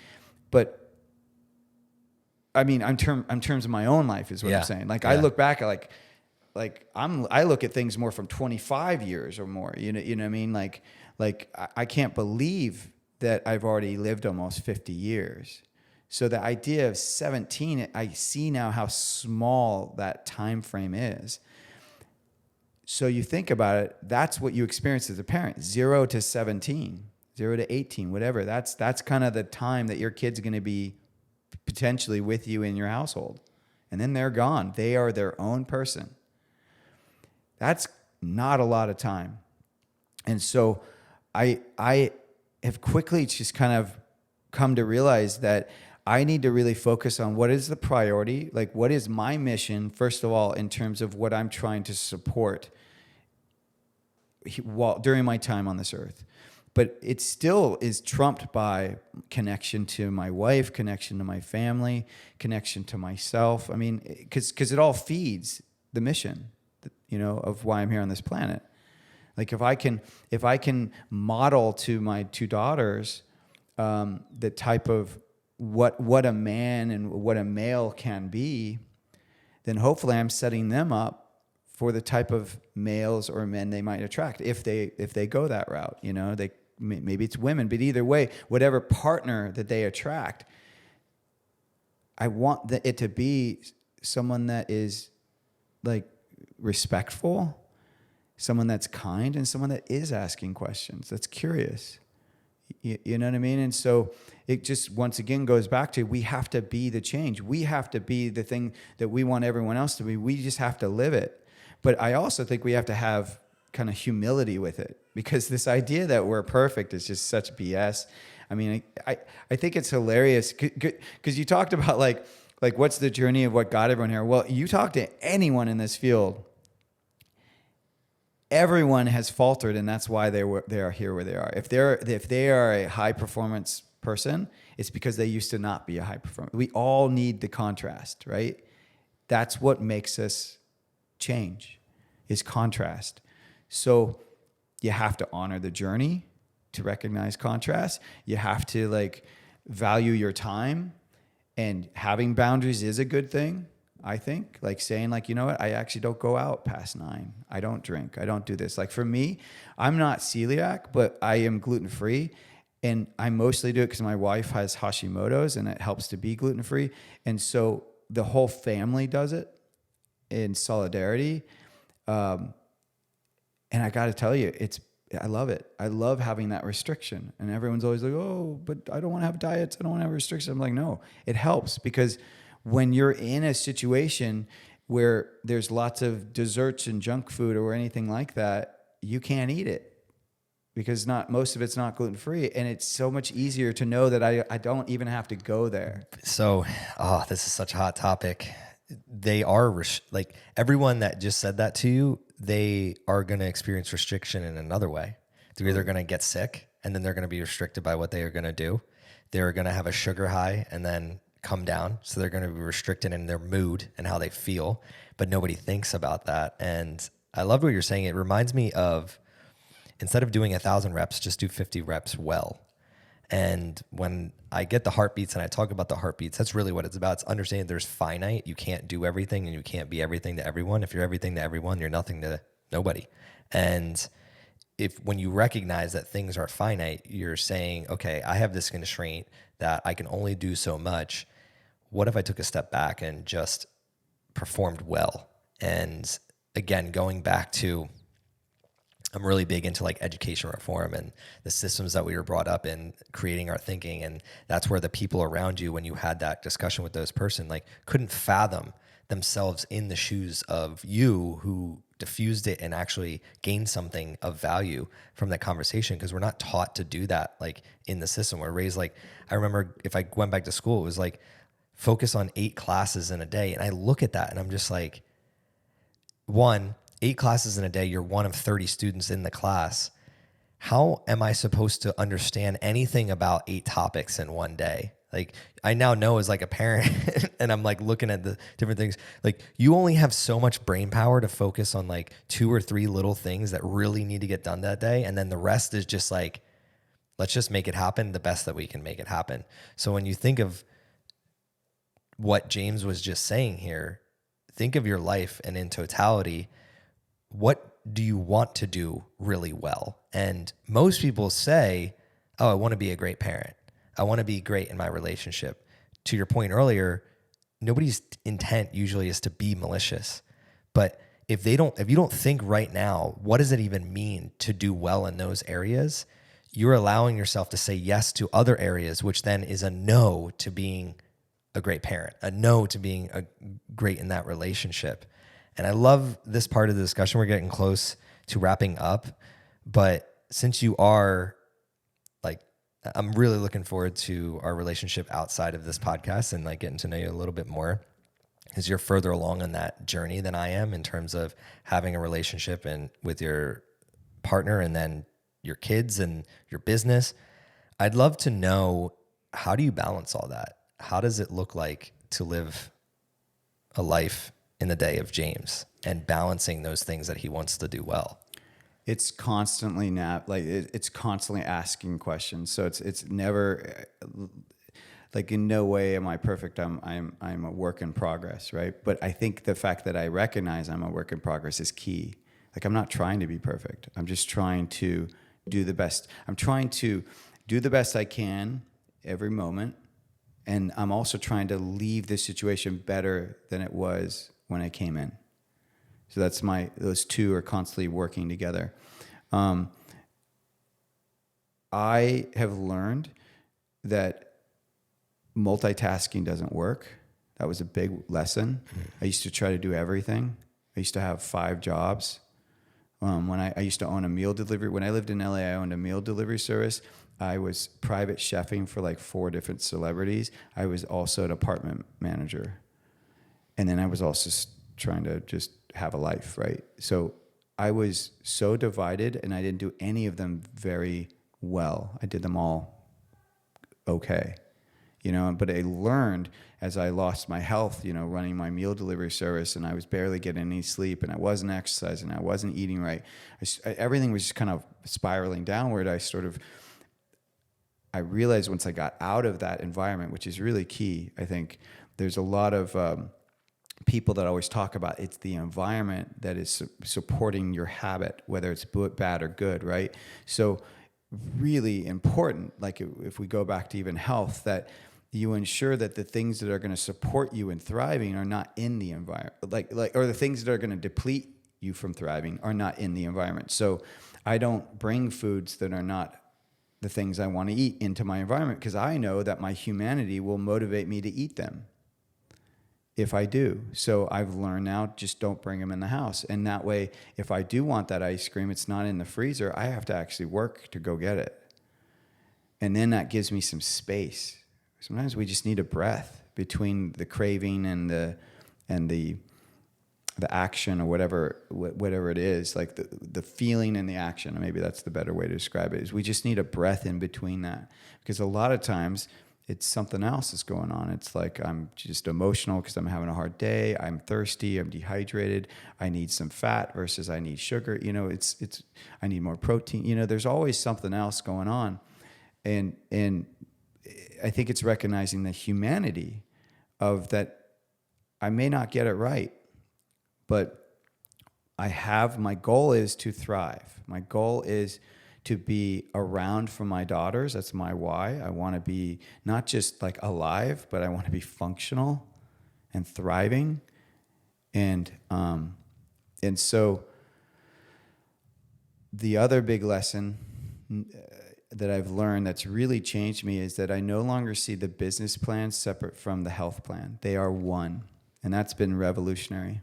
But I mean, in terms of my own life is what I'm saying. Like I look back at I look at things more from 25 years or more. You know what I mean? Like I can't believe that I've already lived almost 50 years. So the idea of 17, I see now how small that time frame is. So you think about it, that's what you experience as a parent, 0 to 17, 0 to 18, whatever. That's kind of the time that your kid's going to be potentially with you in your household. And then they're gone. They are their own person. That's not a lot of time. And so I have quickly just kind of come to realize that I need to really focus on what is the priority, like what is my mission, first of all, in terms of what I'm trying to support during my time on this earth. But it still is trumped by connection to my wife, connection to my family, connection to myself. I mean, because it all feeds the mission, of why I'm here on this planet. Like if I can model to my 2 daughters the type of what a man and what a male can be, then hopefully I'm setting them up for the type of males or men they might attract if they go that route. Maybe it's women, but either way, whatever partner that they attract, I want it to be someone that is like respectful, someone that's kind, and someone that is asking questions, that's curious. You know what I mean? And so it just once again goes back to we have to be the change. We have to be the thing that we want everyone else to be. We just have to live it. But I also think we have to have kind of humility with it, because this idea that we're perfect is just such BS. I mean, I think it's hilarious because you talked about like like, what's the journey of what got everyone here? Well, you talk to anyone in this field, everyone has faltered, and that's why they are here where they are. If they are a high performance person, it's because they used to not be a high performer. We all need the contrast, right? That's what makes us change, is contrast. So you have to honor the journey to recognize contrast. You have to like value your time, and having boundaries is a good thing. I think, like saying like, you know what, I actually don't go out past 9. I don't drink. I don't do this. Like for me, I'm not celiac, but I am gluten-free. And I mostly do it because my wife has Hashimoto's and it helps to be gluten-free. And so the whole family does it in solidarity. And I got to tell you, I love it. I love having that restriction. And everyone's always like, oh, but I don't want to have diets. I don't want to have restrictions. I'm like, no, it helps, because when you're in a situation where there's lots of desserts and junk food or anything like that, you can't eat it because most of it's not gluten-free. And it's so much easier to know that I don't even have to go there. So, this is such a hot topic. They are like everyone that just said that to you, they are going to experience restriction in another way. They're either going to get sick and then they're going to be restricted by what they are going to do. They're going to have a sugar high and then come down. So they're going to be restricted in their mood and how they feel, but nobody thinks about that. And I loved what you're saying. It reminds me of, instead of doing 1,000 reps, just do 50 reps well. And when I get the heartbeats and I talk about the heartbeats, that's really what it's about. It's understanding there's finite. You can't do everything and you can't be everything to everyone. If you're everything to everyone, you're nothing to nobody. And when you recognize that things are finite, you're saying, okay, I have this constraint that I can only do so much. What if I took a step back and just performed well? And again, going back to, I'm really big into like education reform and the systems that we were brought up in, creating our thinking. And that's where the people around you, when you had that discussion with those person, like couldn't fathom themselves in the shoes of you who diffused it and actually gained something of value from that conversation. Cause we're not taught to do that. Like in the system, we're raised like, I remember if I went back to school, it was like focus on 8 classes in a day. And I look at that and I'm just like, 8 classes in a day, you're one of 30 students in the class. How am I supposed to understand anything about 8 topics in one day? Like I now know as like a parent and I'm like looking at the different things, like you only have so much brain power to focus on like 2 or 3 little things that really need to get done that day. And then the rest is just like, let's just make it happen the best that we can make it happen. So when you think of what James was just saying here, think of your life and in totality, what do you want to do really well? And most people say, oh, I want to be a great parent. I want to be great in my relationship. To your point earlier, nobody's intent usually is to be malicious. But if you don't think right now, what does it even mean to do well in those areas? You're allowing yourself to say yes to other areas, which then is a no to being a great parent, a no to being great in that relationship. And I love this part of the discussion. We're getting close to wrapping up, but since you are like, I'm really looking forward to our relationship outside of this podcast and like getting to know you a little bit more, because you're further along on that journey than I am in terms of having a relationship and with your partner and then your kids and your business. I'd love to know, how do you balance all that? How does it look like to live a life in the day of James and balancing those things that he wants to do well? It's constantly it's constantly asking questions. So it's never like, in no way am I perfect. I'm a work in progress, right? But I think the fact that I recognize I'm a work in progress is key. Like I'm not trying to be perfect. I'm just trying to do the best. I'm trying to do the best I can every moment. And I'm also trying to leave the situation better than it was when I came in. So those two are constantly working together. I have learned that multitasking doesn't work. That was a big lesson. I used to try to do everything. I used to have 5 jobs. When I used to own a meal delivery. When I lived in LA, I owned a meal delivery service. I was private chefing for like 4 different celebrities. I was also an apartment manager. And then I was also trying to just have a life, right? So I was so divided, and I didn't do any of them very well. I did them all okay, but I learned as I lost my health, running my meal delivery service, and I was barely getting any sleep, and I wasn't exercising, I wasn't eating right. Everything was just kind of spiraling downward. I realized once I got out of that environment, which is really key, I think there's a lot of people that always talk about it's the environment that is supporting your habit, whether it's bad or good, right? So really important, like if we go back to even health, that you ensure that the things that are going to support you in thriving are not in the environment, or the things that are going to deplete you from thriving are not in the environment. So I don't bring foods that are not the things I want to eat into my environment, because I know that my humanity will motivate me to eat them if I do. So I've learned now, just don't bring them in the house. And that way, if I do want that ice cream, it's not in the freezer. I have to actually work to go get it. And then that gives me some space. Sometimes we just need a breath between the craving and the action, or whatever it is, like the feeling and the action. Maybe that's the better way to describe it, is we just need a breath in between that. Because a lot of times it's something else that's going on. It's like I'm just emotional because I'm having a hard day. I'm thirsty. I'm dehydrated. I need some fat versus I need sugar. I need more protein. There's always something else going on. And I think it's recognizing the humanity of that. I may not get it right, but my goal is to thrive. My goal is to be around for my daughters. That's my why. I want to be not just like alive, but I want to be functional and thriving. And so the other big lesson that I've learned that's really changed me is that I no longer see the business plan separate from the health plan. They are one. And that's been revolutionary.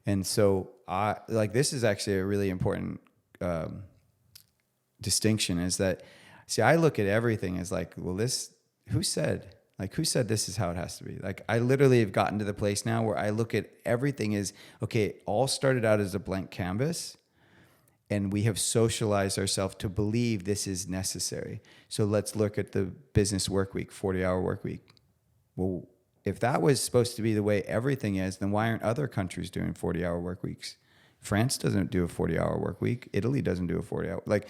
And so this is actually a really important distinction, is that, I look at everything as like, well, who said this is how it has to be? Like, I literally have gotten to the place now where I look at everything as, okay, it all started out as a blank canvas, and we have socialized ourselves to believe this is necessary. So let's look at the business work week, 40-hour work week. Well, if that was supposed to be the way everything is, then why aren't other countries doing 40-hour work weeks? France doesn't do a 40-hour work week. Italy doesn't do a 40-hour. Like,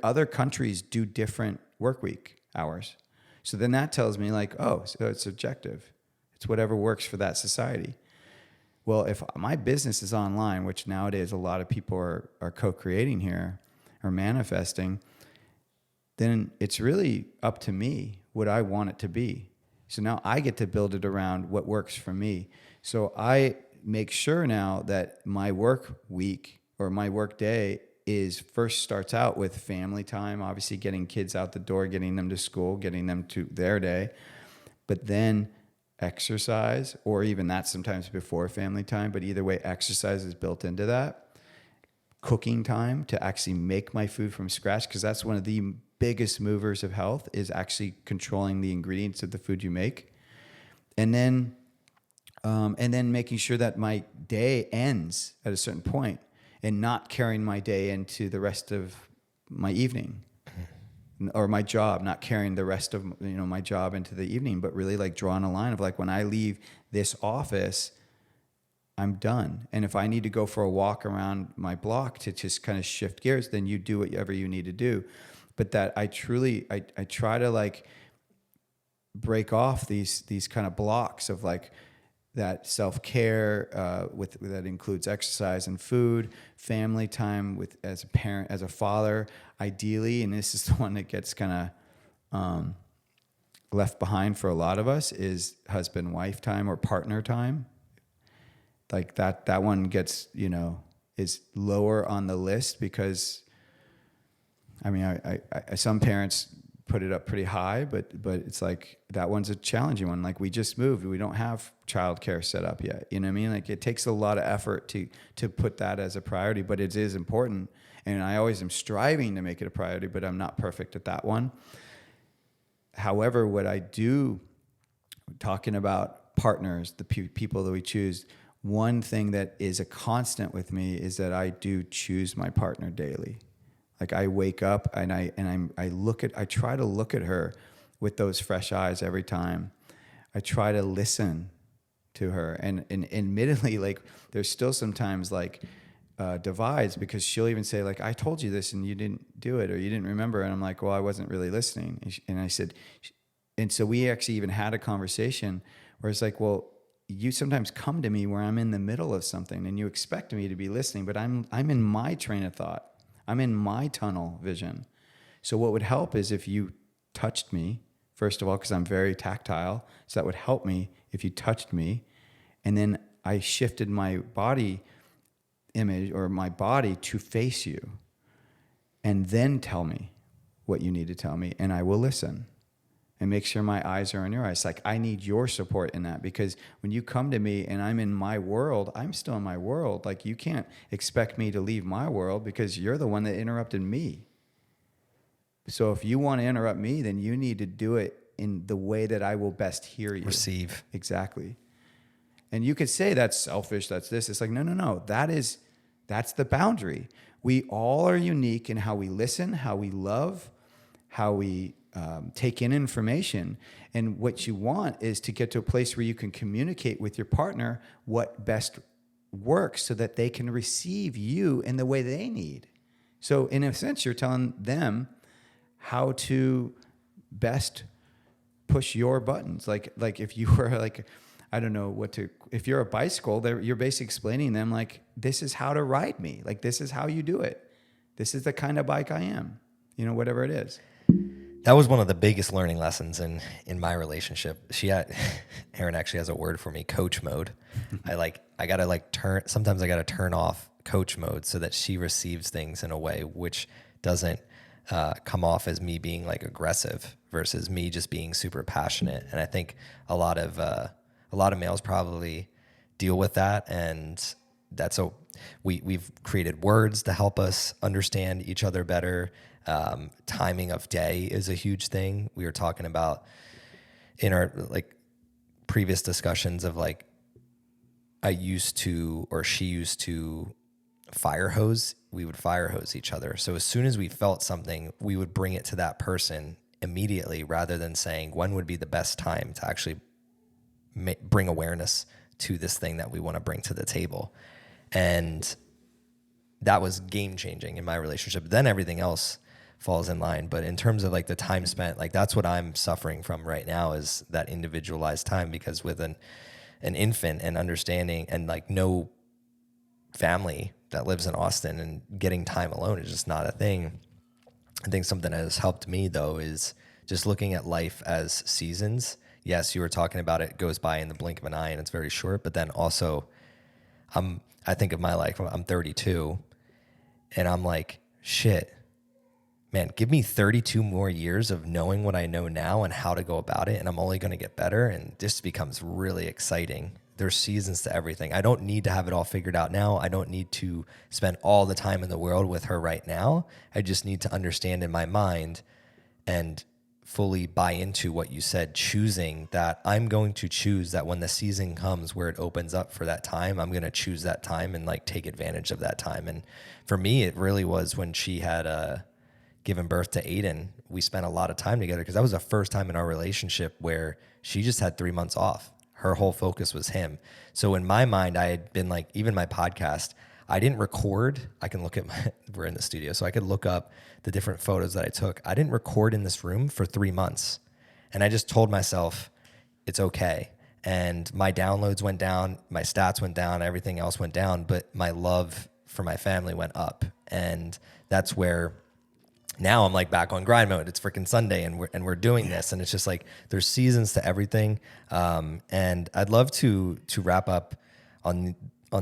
other countries do different work week hours. So then that tells me, like, oh, so it's subjective. It's whatever works for that society. Well, if my business is online, which nowadays a lot of people are co-creating here or manifesting, then it's really up to me what I want it to be. So now I get to build it around what works for me. So I make sure now that my work week or my work day starts out with family time, obviously getting kids out the door, getting them to school, getting them to their day, but then exercise, or even that sometimes before family time, but either way, exercise is built into that. Cooking time to actually make my food from scratch, because that's one of the biggest movers of health, is actually controlling the ingredients of the food you make. And then making sure that my day ends at a certain point, and not carrying my day into the rest of my evening, or my job, not carrying the rest of my job into the evening, but really like drawing a line of like, when I leave this office, I'm done. And if I need to go for a walk around my block to just kind of shift gears, then you do whatever you need to do. But that I try to like break off these kind of blocks of like that self-care that includes exercise and food, family time as a parent, as a father, ideally, and this is the one that gets kind of left behind for a lot of us, is husband-wife time or partner time. Like that one gets, is lower on the list, because I mean, I some parents put it up pretty high, but it's like that one's a challenging one. Like, we just moved, we don't have childcare set up yet. You know what I mean? Like, it takes a lot of effort to put that as a priority, but it is important. And I always am striving to make it a priority, but I'm not perfect at that one. However, what I do, talking about partners, the people that we choose, one thing that is a constant with me is that I do choose my partner daily. Like I wake up and I try to look at her with those fresh eyes every time. I try to listen to her, and admittedly, like there's still sometimes like divides, because she'll even say like, I told you this and you didn't do it, or you didn't remember. And I'm like, well, I wasn't really listening. And I said, and so we actually even had a conversation where it's like, well, you sometimes come to me where I'm in the middle of something and you expect me to be listening, but I'm in my train of thought. I'm in my tunnel vision. So what would help is if you touched me, first of all, because I'm very tactile. So that would help me if you touched me. And then I shifted my body image or my body to face you. And then tell me what you need to tell me, and I will listen. And make sure my eyes are on your eyes. Like I need your support in that, because when you come to me and I'm in my world, I'm still in my world. Like you can't expect me to leave my world because you're the one that interrupted me. So if you want to interrupt me, then you need to do it in the way that I will best hear you. Receive. Exactly. And you could say that's selfish, that's this. It's like, no. That's the boundary. We all are unique in how we listen, how we love, how we take in information. And what you want is to get to a place where you can communicate with your partner what best works so that they can receive you in the way they need. So in a sense, you're telling them how to best push your buttons. Like if you were like, I don't know if you're a bicycle, you're basically explaining them like, this is how to ride me. Like, this is how you do it. This is the kind of bike I am, whatever it is. That was one of the biggest learning lessons in my relationship. Erin actually has a word for me, coach mode. Sometimes I gotta turn off coach mode so that she receives things in a way which doesn't come off as me being like aggressive versus me just being super passionate. And I think a lot of males probably deal with that, and we've created words to help us understand each other better. Timing of day is a huge thing. We were talking about in our like previous discussions of like, I used to, or she used to we would fire hose each other. So as soon as we felt something, we would bring it to that person immediately rather than saying when would be the best time to actually bring awareness to this thing that we want to bring to the table. And that was game changing in my relationship. Then everything else falls in line. But in terms of like the time spent, like that's what I'm suffering from right now, is that individualized time, because with an infant and understanding and like no family that lives in Austin, and getting time alone is just not a thing. I think something that has helped me though is just looking at life as seasons. Yes, you were talking about it goes by in the blink of an eye and it's very short, but then also I think of my life, I'm 32 and I'm like, shit, man, give me 32 more years of knowing what I know now and how to go about it, and I'm only going to get better, and this becomes really exciting. There's seasons to everything. I don't need to have it all figured out now. I don't need to spend all the time in the world with her right now. I just need to understand in my mind and fully buy into what you said, choosing that I'm going to choose that when the season comes where it opens up for that time, I'm going to choose that time and like take advantage of that time. And for me, it really was when she had given birth to Aiden. We spent a lot of time together because that was the first time in our relationship where she just had 3 months off. Her whole focus was him. So in my mind, I had been like, even my podcast, I didn't record. I can look at we're in the studio, so I could look up the different photos that I took. I didn't record in this room for 3 months. And I just told myself, it's okay. And my downloads went down, my stats went down, everything else went down, but my love for my family went up. And that's where now I'm like back on grind mode. It's freaking Sunday and we're doing this. And it's just like, there's seasons to everything. And I'd love to wrap up on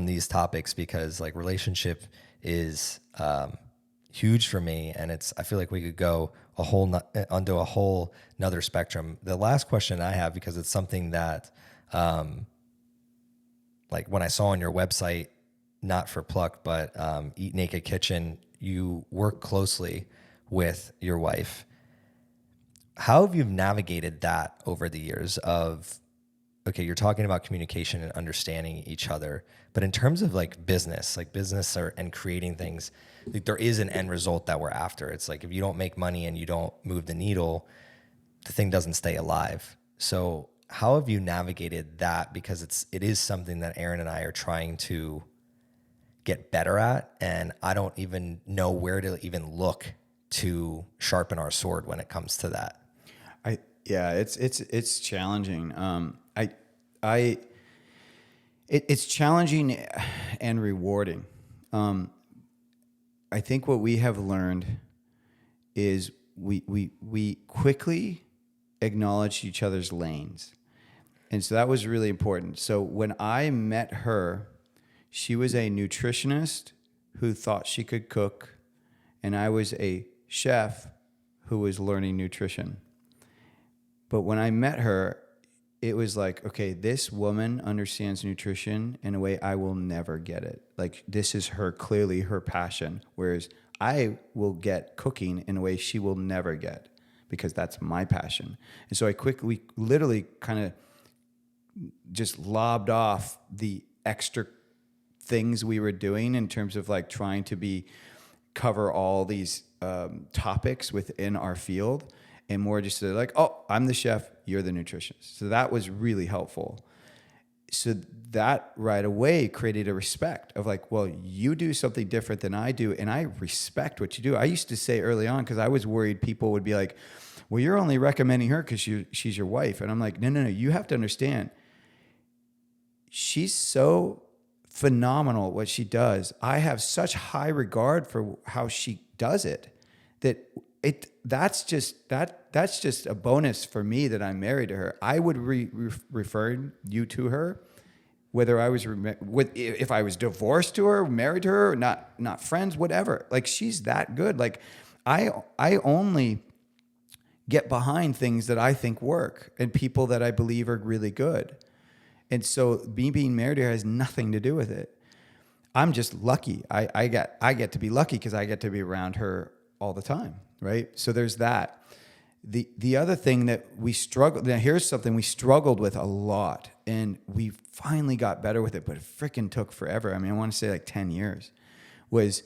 these topics, because like relationship is huge for me, and I feel like we could go onto a whole another spectrum. The last question I have, because it's something that like when I saw on your website, not for pluck, but Eat Naked Kitchen, you work closely with your wife. How have you navigated that over the years of, okay, you're talking about communication and understanding each other, but in terms of like business and creating things, like there is an end result that we're after. It's like, if you don't make money and you don't move the needle, the thing doesn't stay alive. So how have you navigated that? Because it is something that Aaron and I are trying to get better at, and I don't even know where to even look to sharpen our sword when it comes to that. It's challenging. It's challenging and rewarding. I think what we have learned is we quickly acknowledge each other's lanes. And so that was really important. So when I met her, she was a nutritionist who thought she could cook, and I was a chef who was learning nutrition. But when I met her, it was like, okay, this woman understands nutrition in a way I will never get it. Like, this is clearly her passion, whereas I will get cooking in a way she will never get, because that's my passion. And so we literally kind of just lobbed off the extra things we were doing in terms of like trying to cover all these topics within our field, and more just like, oh, I'm the chef, you're the nutritionist. So that was really helpful. So that right away created a respect of like, well, you do something different than I do, and I respect what you do. I used to say early on, because I was worried people would be like, well, you're only recommending her because she's your wife. And I'm like, no, you have to understand, she's so phenomenal what she does. I have such high regard for how she does it that's just a bonus for me that I'm married to her. I would refer you to her, whether I was if I was divorced to her, married to her, not friends, whatever. Like, she's that good. Like, I only get behind things that I think work and people that I believe are really good. And so me being married to her has nothing to do with it. I'm just lucky. I get to be lucky because I get to be around her all the time, right? So there's that. The other thing that we struggled, now here's something we struggled with a lot, and we finally got better with it, but it freaking took forever. I mean, I want to say like 10 years, was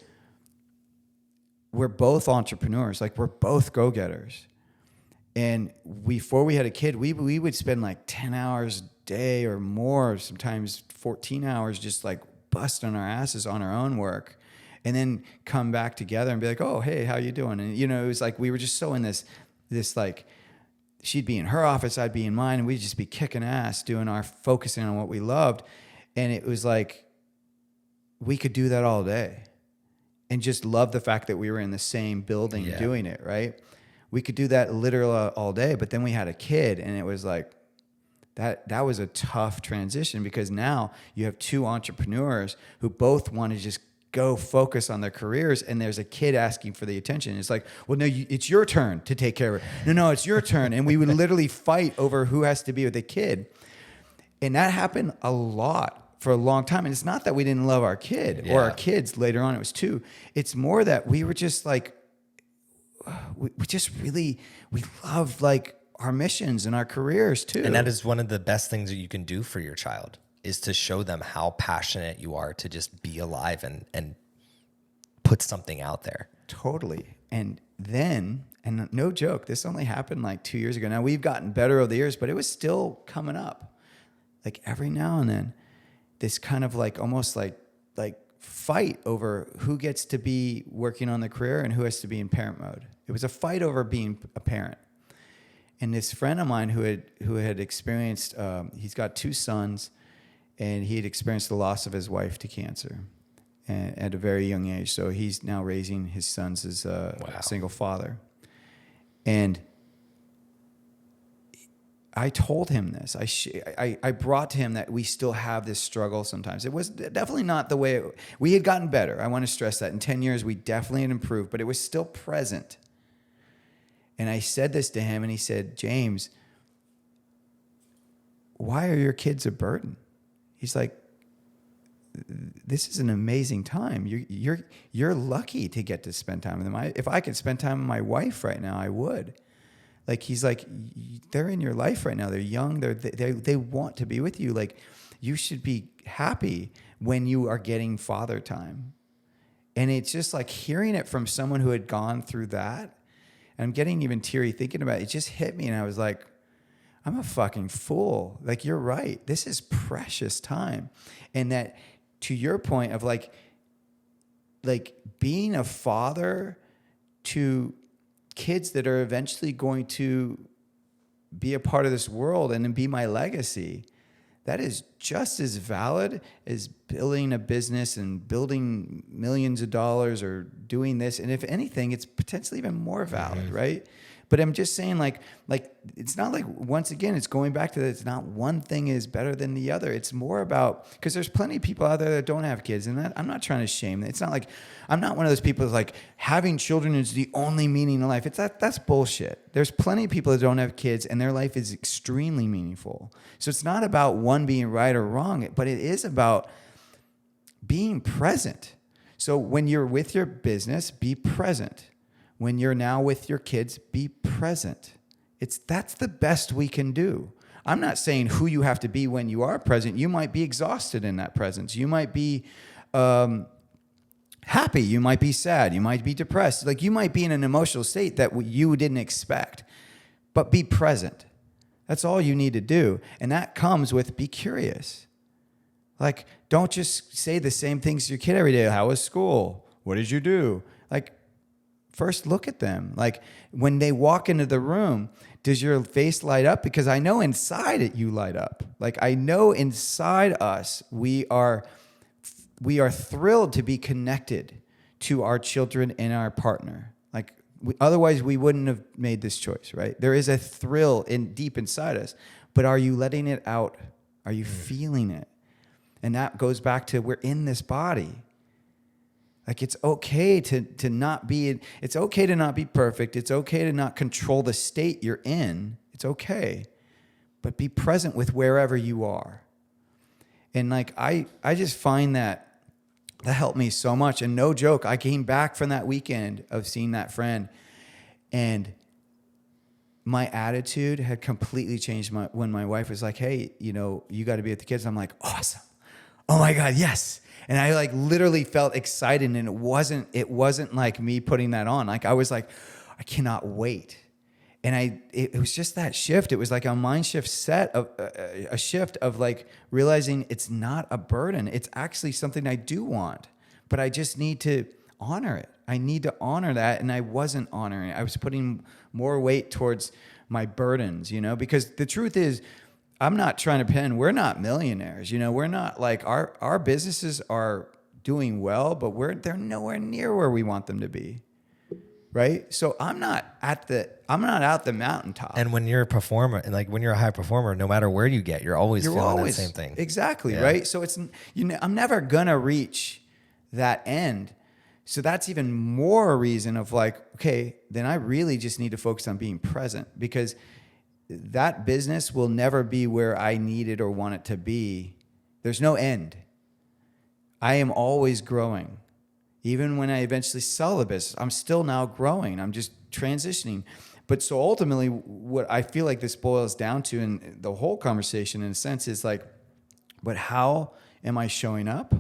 we're both entrepreneurs. Like, we're both go-getters. And before we had a kid, we would spend like 10 hours a day or more, sometimes 14 hours, just like busting our asses on our own work, and then come back together and be like, oh, hey, how you doing? And, it was like, we were just so in this like, she'd be in her office, I'd be in mine, and we'd just be kicking ass, focusing on what we loved. And it was like, we could do that all day and just love the fact that we were in the same building doing it, right? We could do that literally all day, but then we had a kid, and it was like, that was a tough transition, because now you have two entrepreneurs who both want to just go focus on their careers, and there's a kid asking for the attention. It's like, well, no, it's your turn to take care of it. No, it's your turn. And we would literally fight over who has to be with the kid. And that happened a lot for a long time. And it's not that we didn't love our kid or our kids. Later on, it was two. It's more that we were just like, we love like our missions and our careers too. And that is one of the best things that you can do for your child, is to show them how passionate you are to just be alive and put something out there. Totally. And then, and no joke, this only happened like 2 years ago. Now, we've gotten better over the years, but it was still coming up. Like, every now and then, this kind of like almost like fight over who gets to be working on the career and who has to be in parent mode. It was a fight over being a parent. And this friend of mine who had experienced, he's got two sons, and he had experienced the loss of his wife to cancer at a very young age. So he's now raising his sons as a single father. And I told him this. I brought to him that we still have this struggle sometimes. It was definitely not the way we had gotten better. I want to stress that. In 10 years, we definitely had improved, but it was still present. And I said this to him, and he said, James, why are your kids a burden? He's like, this is an amazing time. You're lucky to get to spend time with them. If I could spend time with my wife right now, I would. Like, he's like, they're in your life right now. They're young. They want to be with you. Like, you should be happy when you are getting father time. And it's just like hearing it from someone who had gone through that. And I'm getting even teary thinking about it. It just hit me. And I was like, I'm a fucking fool. Like, you're right. This is precious time. And that, to your point of like being a father to kids that are eventually going to be a part of this world and then be my legacy, that is just as valid as building a business and building millions of dollars or doing this. And if anything, it's potentially even more valid, right? But I'm just saying, like it's not like, once again, it's going back to that. It's not one thing is better than the other. It's more about, because there's plenty of people out there that don't have kids, and that, I'm not trying to shame them. It's not like, I'm not one of those people that's like, having children is the only meaning in life. That's bullshit. There's plenty of people that don't have kids, and their life is extremely meaningful. So it's not about one being right or wrong, but it is about being present. So when you're with your business, be present. When you're now with your kids, be present. That's the best we can do. I'm not saying who you have to be when you are present. You might be exhausted in that presence. You might be happy. You might be sad. You might be depressed. Like, you might be in an emotional state that you didn't expect. But be present. That's all you need to do. And that comes with be curious. Like, don't just say the same things to your kid every day. How was school? What did you do? Like, first look at them. Like, when they walk into the room, does your face light up? Because I know inside it you light up. Like, I know inside us we are thrilled to be connected to our children and our partner. Like, otherwise we wouldn't have made this choice, right? There is a thrill deep inside us. But are you letting it out? Are you feeling it? And that goes back to, we're in this body. Like, it's okay to not be, it's okay to not be perfect. It's okay to not control the state you're in. It's okay. But be present with wherever you are. And like, I just find that helped me so much. And no joke, I came back from that weekend of seeing that friend, and my attitude had completely changed when my wife was like, hey, you got to be with the kids. I'm like, awesome. Oh my God, yes. And I like literally felt excited, and it wasn't like me putting that on. Like, I was like, I cannot wait. And it was just that shift. It was like a mind shift a shift of like realizing it's not a burden. It's actually something I do want, but I just need to honor it. I need to honor that. And I wasn't honoring it. I was putting more weight towards my burdens, because the truth is, I'm not trying to pretend we're not millionaires. We're not like, our businesses are doing well, but they're nowhere near where we want them to be. Right? So I'm not out the mountaintop. And when you're a performer, and like when you're a high performer, no matter where you get, you're always feeling that same thing. Exactly. Yeah. Right. So I'm never gonna reach that end. So that's even more a reason of like, okay, then I really just need to focus on being present, because that business will never be where I need it or want it to be. There's no end. I am always growing. Even when I eventually sell the business, I'm still now growing. I'm just transitioning. But so ultimately, what I feel like this boils down to, and the whole conversation in a sense, is like, but how am I showing up?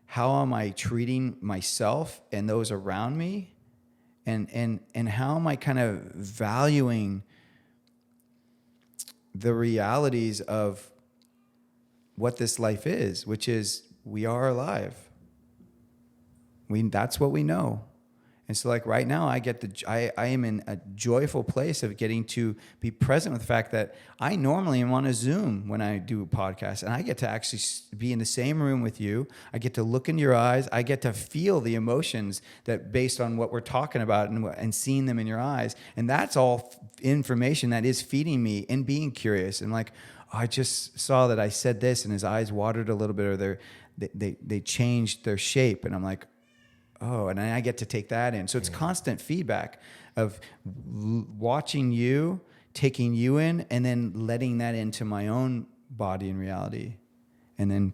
How am I treating myself and those around me? And how am I kind of valuing the realities of what this life is, which is we are alive. That's what we know. And so like right now I am in a joyful place of getting to be present with the fact that I normally am on a Zoom when I do a podcast, and I get to actually be in the same room with you. I get to look into your eyes. I get to feel the emotions that based on what we're talking about and seeing them in your eyes. And that's all information that is feeding me and being curious. And like, oh, I just saw that I said this, and his eyes watered a little bit, or they changed their shape. And I'm like, oh, and I get to take that in. So it's constant feedback of watching you, taking you in, and then letting that into my own body and reality. And then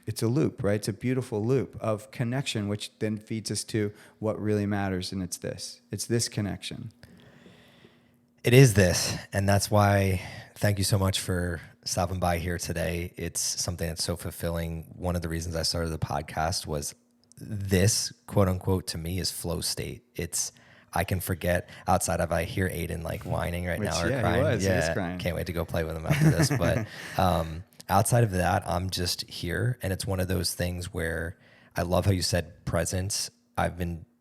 it's a loop, right? It's a beautiful loop of connection, which then feeds us to what really matters. And it's this connection. It is this. And that's why, thank you so much for stopping by here today. It's something that's so fulfilling. One of the reasons I started the podcast was this, quote unquote, to me is flow state. I can forget outside of, I hear Aiden like whining right now or crying. He is crying. Can't wait to go play with him after this. But outside of that, I'm just here. And it's one of those things where I love how you said presence.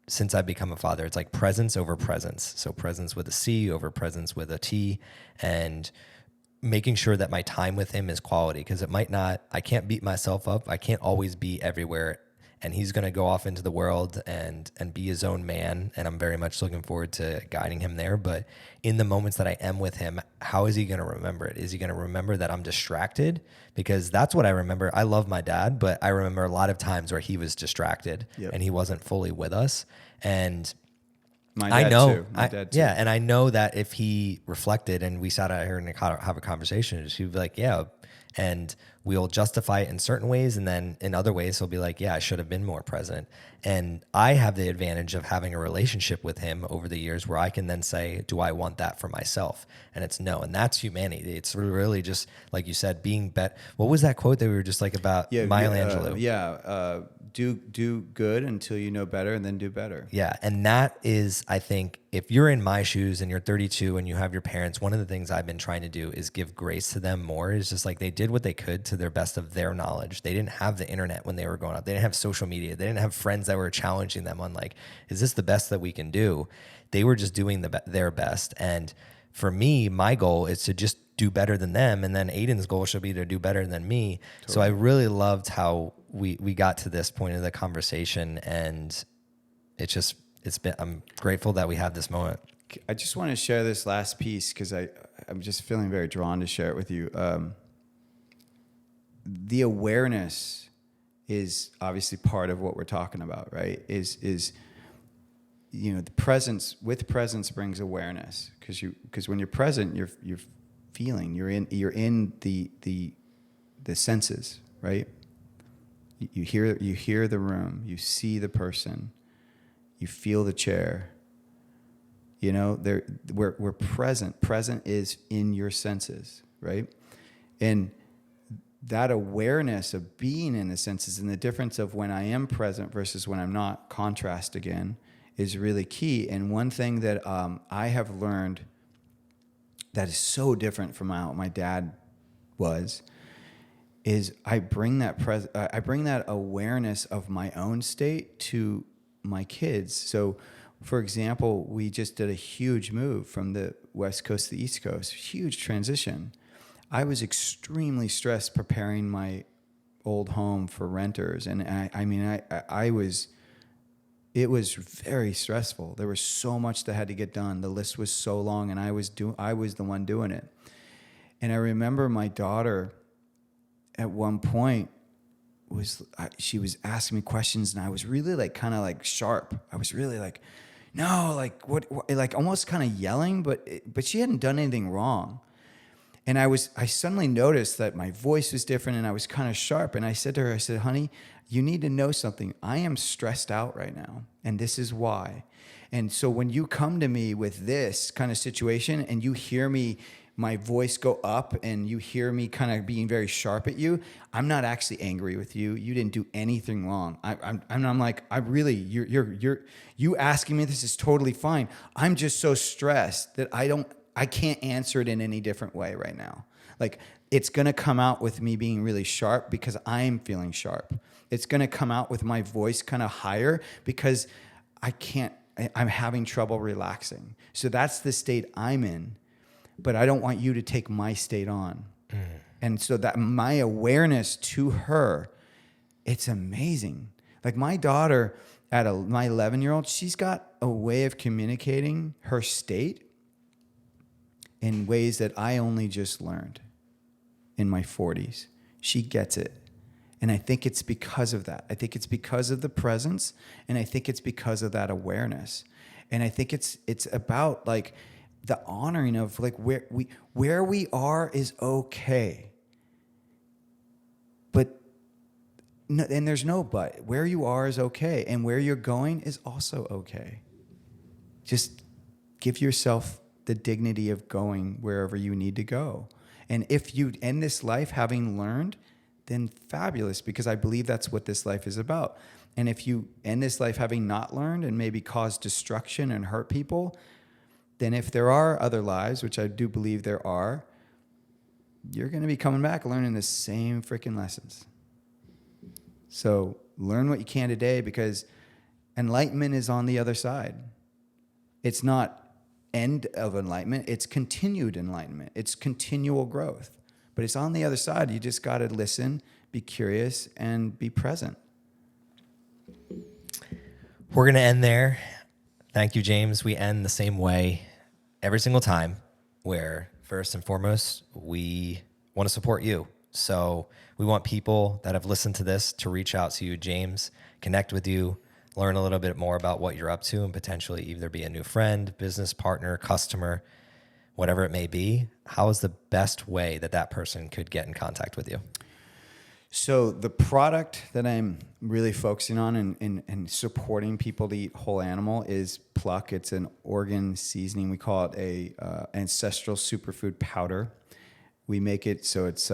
Since I've become a father, it's like presence over presence. So presence with a C over presence with a T, and making sure that my time with him is quality, because I can't beat myself up. I can't always be everywhere, and he's going to go off into the world and be his own man. And I'm very much looking forward to guiding him there. But in the moments that I am with him, how is he going to remember it? Is he going to remember that I'm distracted? Because that's what I remember. I love my dad, but I remember a lot of times where he was distracted and he wasn't fully with us. And My dad too. Yeah. And I know that if he reflected and we sat out here and have a conversation, he'd be like, yeah. And we'll justify it in certain ways. And then in other ways, he'll be like, yeah, I should have been more present. And I have the advantage of having a relationship with him over the years where I can then say, do I want that for myself? And it's no. And that's humanity. It's really just, like you said, being better. What was that quote that we were just like about Maya Angelou? Do good until you know better, and then do better. Yeah. And that is, I think, if you're in my shoes and you're 32 and you have your parents, one of the things I've been trying to do is give grace to them more. Is just like they did what they could to their best of their knowledge. They didn't have the internet when they were growing up. They didn't have social media. They didn't have friends that were challenging them on like, is this the best that we can do? They were just doing their best. And for me, my goal is to just do better than them. And then Aiden's goal should be to do better than me. Totally. So I really loved how we got to this point of the conversation, and I'm grateful that we had this moment. I just want to share this last piece because I'm just feeling very drawn to share it with you. The awareness is obviously part of what we're talking about, right? Is the presence. With presence brings awareness, because when you're present, you're feeling. You're in the senses, right? You hear the room. You see the person. You feel the chair. We're present. Present is in your senses, right? And that awareness of being in the senses and the difference of when I am present versus when I'm not, contrast again, is really key. And one thing that I have learned that is so different from how my dad was is I bring that awareness of my own state to my kids. So, for example, we just did a huge move from the West Coast to the East Coast, huge transition. I was extremely stressed preparing my old home for renters, and it was very stressful. There was so much that had to get done. The list was so long, and I was the one doing it. And I remember my daughter at one point she was asking me questions, and I was really kind of sharp. I was really no, what almost kind of yelling, but she hadn't done anything wrong. And I suddenly noticed that my voice was different and I was kind of sharp. And I said to her, honey, you need to know something. I am stressed out right now, and this is why. And so when you come to me with this kind of situation and you hear my voice go up and you hear me kind of being very sharp at you, I'm not actually angry with you. You didn't do anything wrong. I'm like, you asking me this is totally fine. I'm just so stressed that I can't answer it in any different way right now. It's going to come out with me being really sharp because I'm feeling sharp. It's going to come out with my voice kind of higher because I'm having trouble relaxing. So that's the state I'm in. But I don't want you to take my state on. And so that my awareness to her, it's amazing. My daughter, my 11-year-old, she's got a way of communicating her state in ways that I only just learned in my 40s. She gets it. And I think it's because of that. I think it's because of the presence, and I think it's because of that awareness. And I think it's about the honoring of where we are is okay. But no, and there's no but. Where you are is okay, and where you're going is also okay. Just give yourself the dignity of going wherever you need to go. And if you end this life having learned, then fabulous, because I believe that's what this life is about. And if you end this life having not learned and maybe caused destruction and hurt people, then if there are other lives, which I do believe there are, you're going to be coming back learning the same freaking lessons. So learn what you can today, because enlightenment is on the other side. It's not end of enlightenment. It's continued enlightenment. It's continual growth. But it's on the other side. You just got to listen, be curious, and be present. We're going to end there. Thank you, James. We end the same way every single time, where first and foremost, we want to support you. So we want people that have listened to this to reach out to you, James, connect with you, learn a little bit more about what you're up to, and potentially either be a new friend, business partner, customer, whatever it may be. How is the best way that that person could get in contact with you? So the product that I'm really focusing on and supporting people to eat whole animal is Pluck. It's an organ seasoning. We call it a ancestral superfood powder. We make it so it's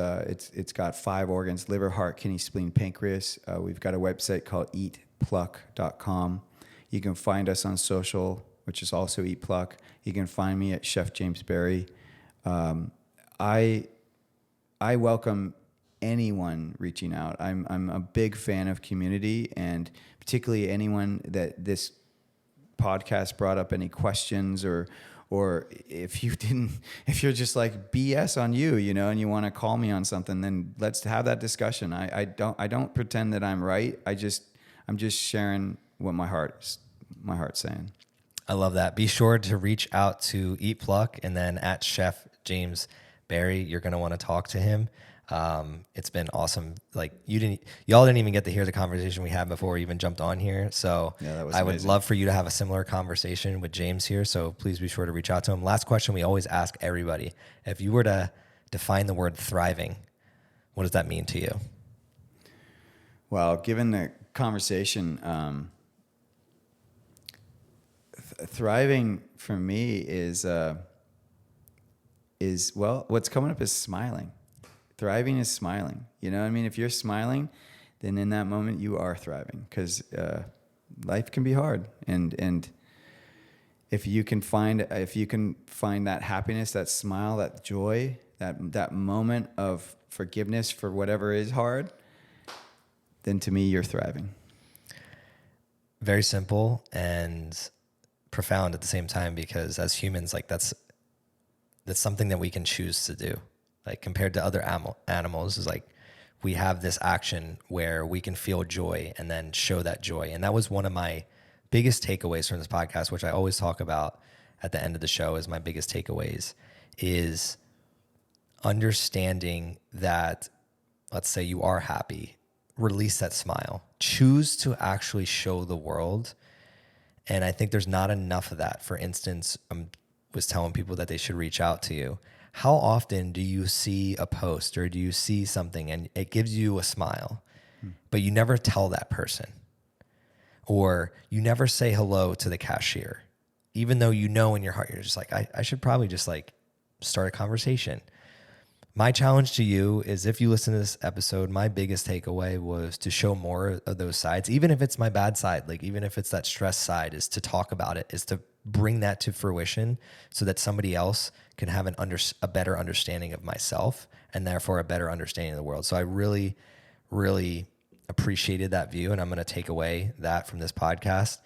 got 5 organs: liver, heart, kidney, spleen, pancreas. We've got a website called eatpluck.com. You can find us on social, which is also Eat Pluck. You can find me at Chef James Berry. I welcome anyone reaching out. I'm a big fan of community, and particularly anyone that this podcast brought up any questions, or if you're just like BS on you, and you want to call me on something, then let's have that discussion. I don't pretend that I'm right. I'm just sharing what my heart's saying. I love that. Be sure to reach out to Eat Pluck, and then at Chef James Berry, you're going to want to talk to him. It's been awesome. Like y'all didn't even get to hear the conversation we had before we even jumped on here. So yeah, that was I amazing. would love for you to have a similar conversation with James here. So please be sure to reach out to him. Last question we always ask everybody: if you were to define the word thriving, what does that mean to you? Well, given the conversation, thriving for me is what's coming up is smiling. Thriving is smiling. If you're smiling, then in that moment you are thriving, because life can be hard, and if you can find that happiness, that smile, that joy, that moment of forgiveness for whatever is hard, then to me you're thriving. Very simple and profound at the same time, because as humans, like that's something that we can choose to do. Like compared to other animals, is like we have this action where we can feel joy and then show that joy. And that was one of my biggest takeaways from this podcast, which I always talk about at the end of the show as my biggest takeaways, is understanding that, let's say you are happy, release that smile, choose to actually show the world. And I think there's not enough of that. For instance, I was telling people that they should reach out to you. How often do you see a post or do you see something and it gives you a smile, but you never tell that person, or you never say hello to the cashier, even though in your heart, you're just like, I should probably just like start a conversation. My challenge to you is, if you listen to this episode, my biggest takeaway was to show more of those sides, even if it's my bad side, like even if it's that stress side, is to talk about it, is to bring that to fruition so that somebody else can have a better understanding of myself and therefore a better understanding of the world. So I really, really appreciated that view, and I'm going to take away that from this podcast.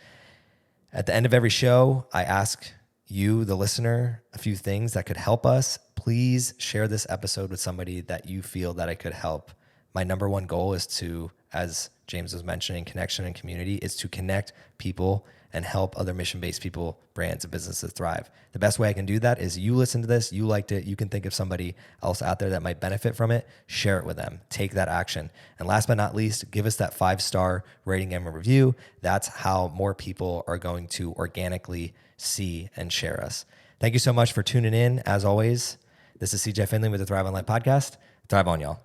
At the end of every show, I ask you, the listener, a few things that could help us. Please share this episode with somebody that you feel that it could help. My number one goal is to, as James was mentioning, connection and community, is to connect people and help other mission-based people, brands, and businesses thrive. The best way I can do that is you listen to this, you liked it, you can think of somebody else out there that might benefit from it, share it with them, take that action. And last but not least, give us that 5-star rating and review. That's how more people are going to organically see and share us. Thank you so much for tuning in. As always, this is CJ Finley with the Thrive on Life podcast. Thrive on, y'all.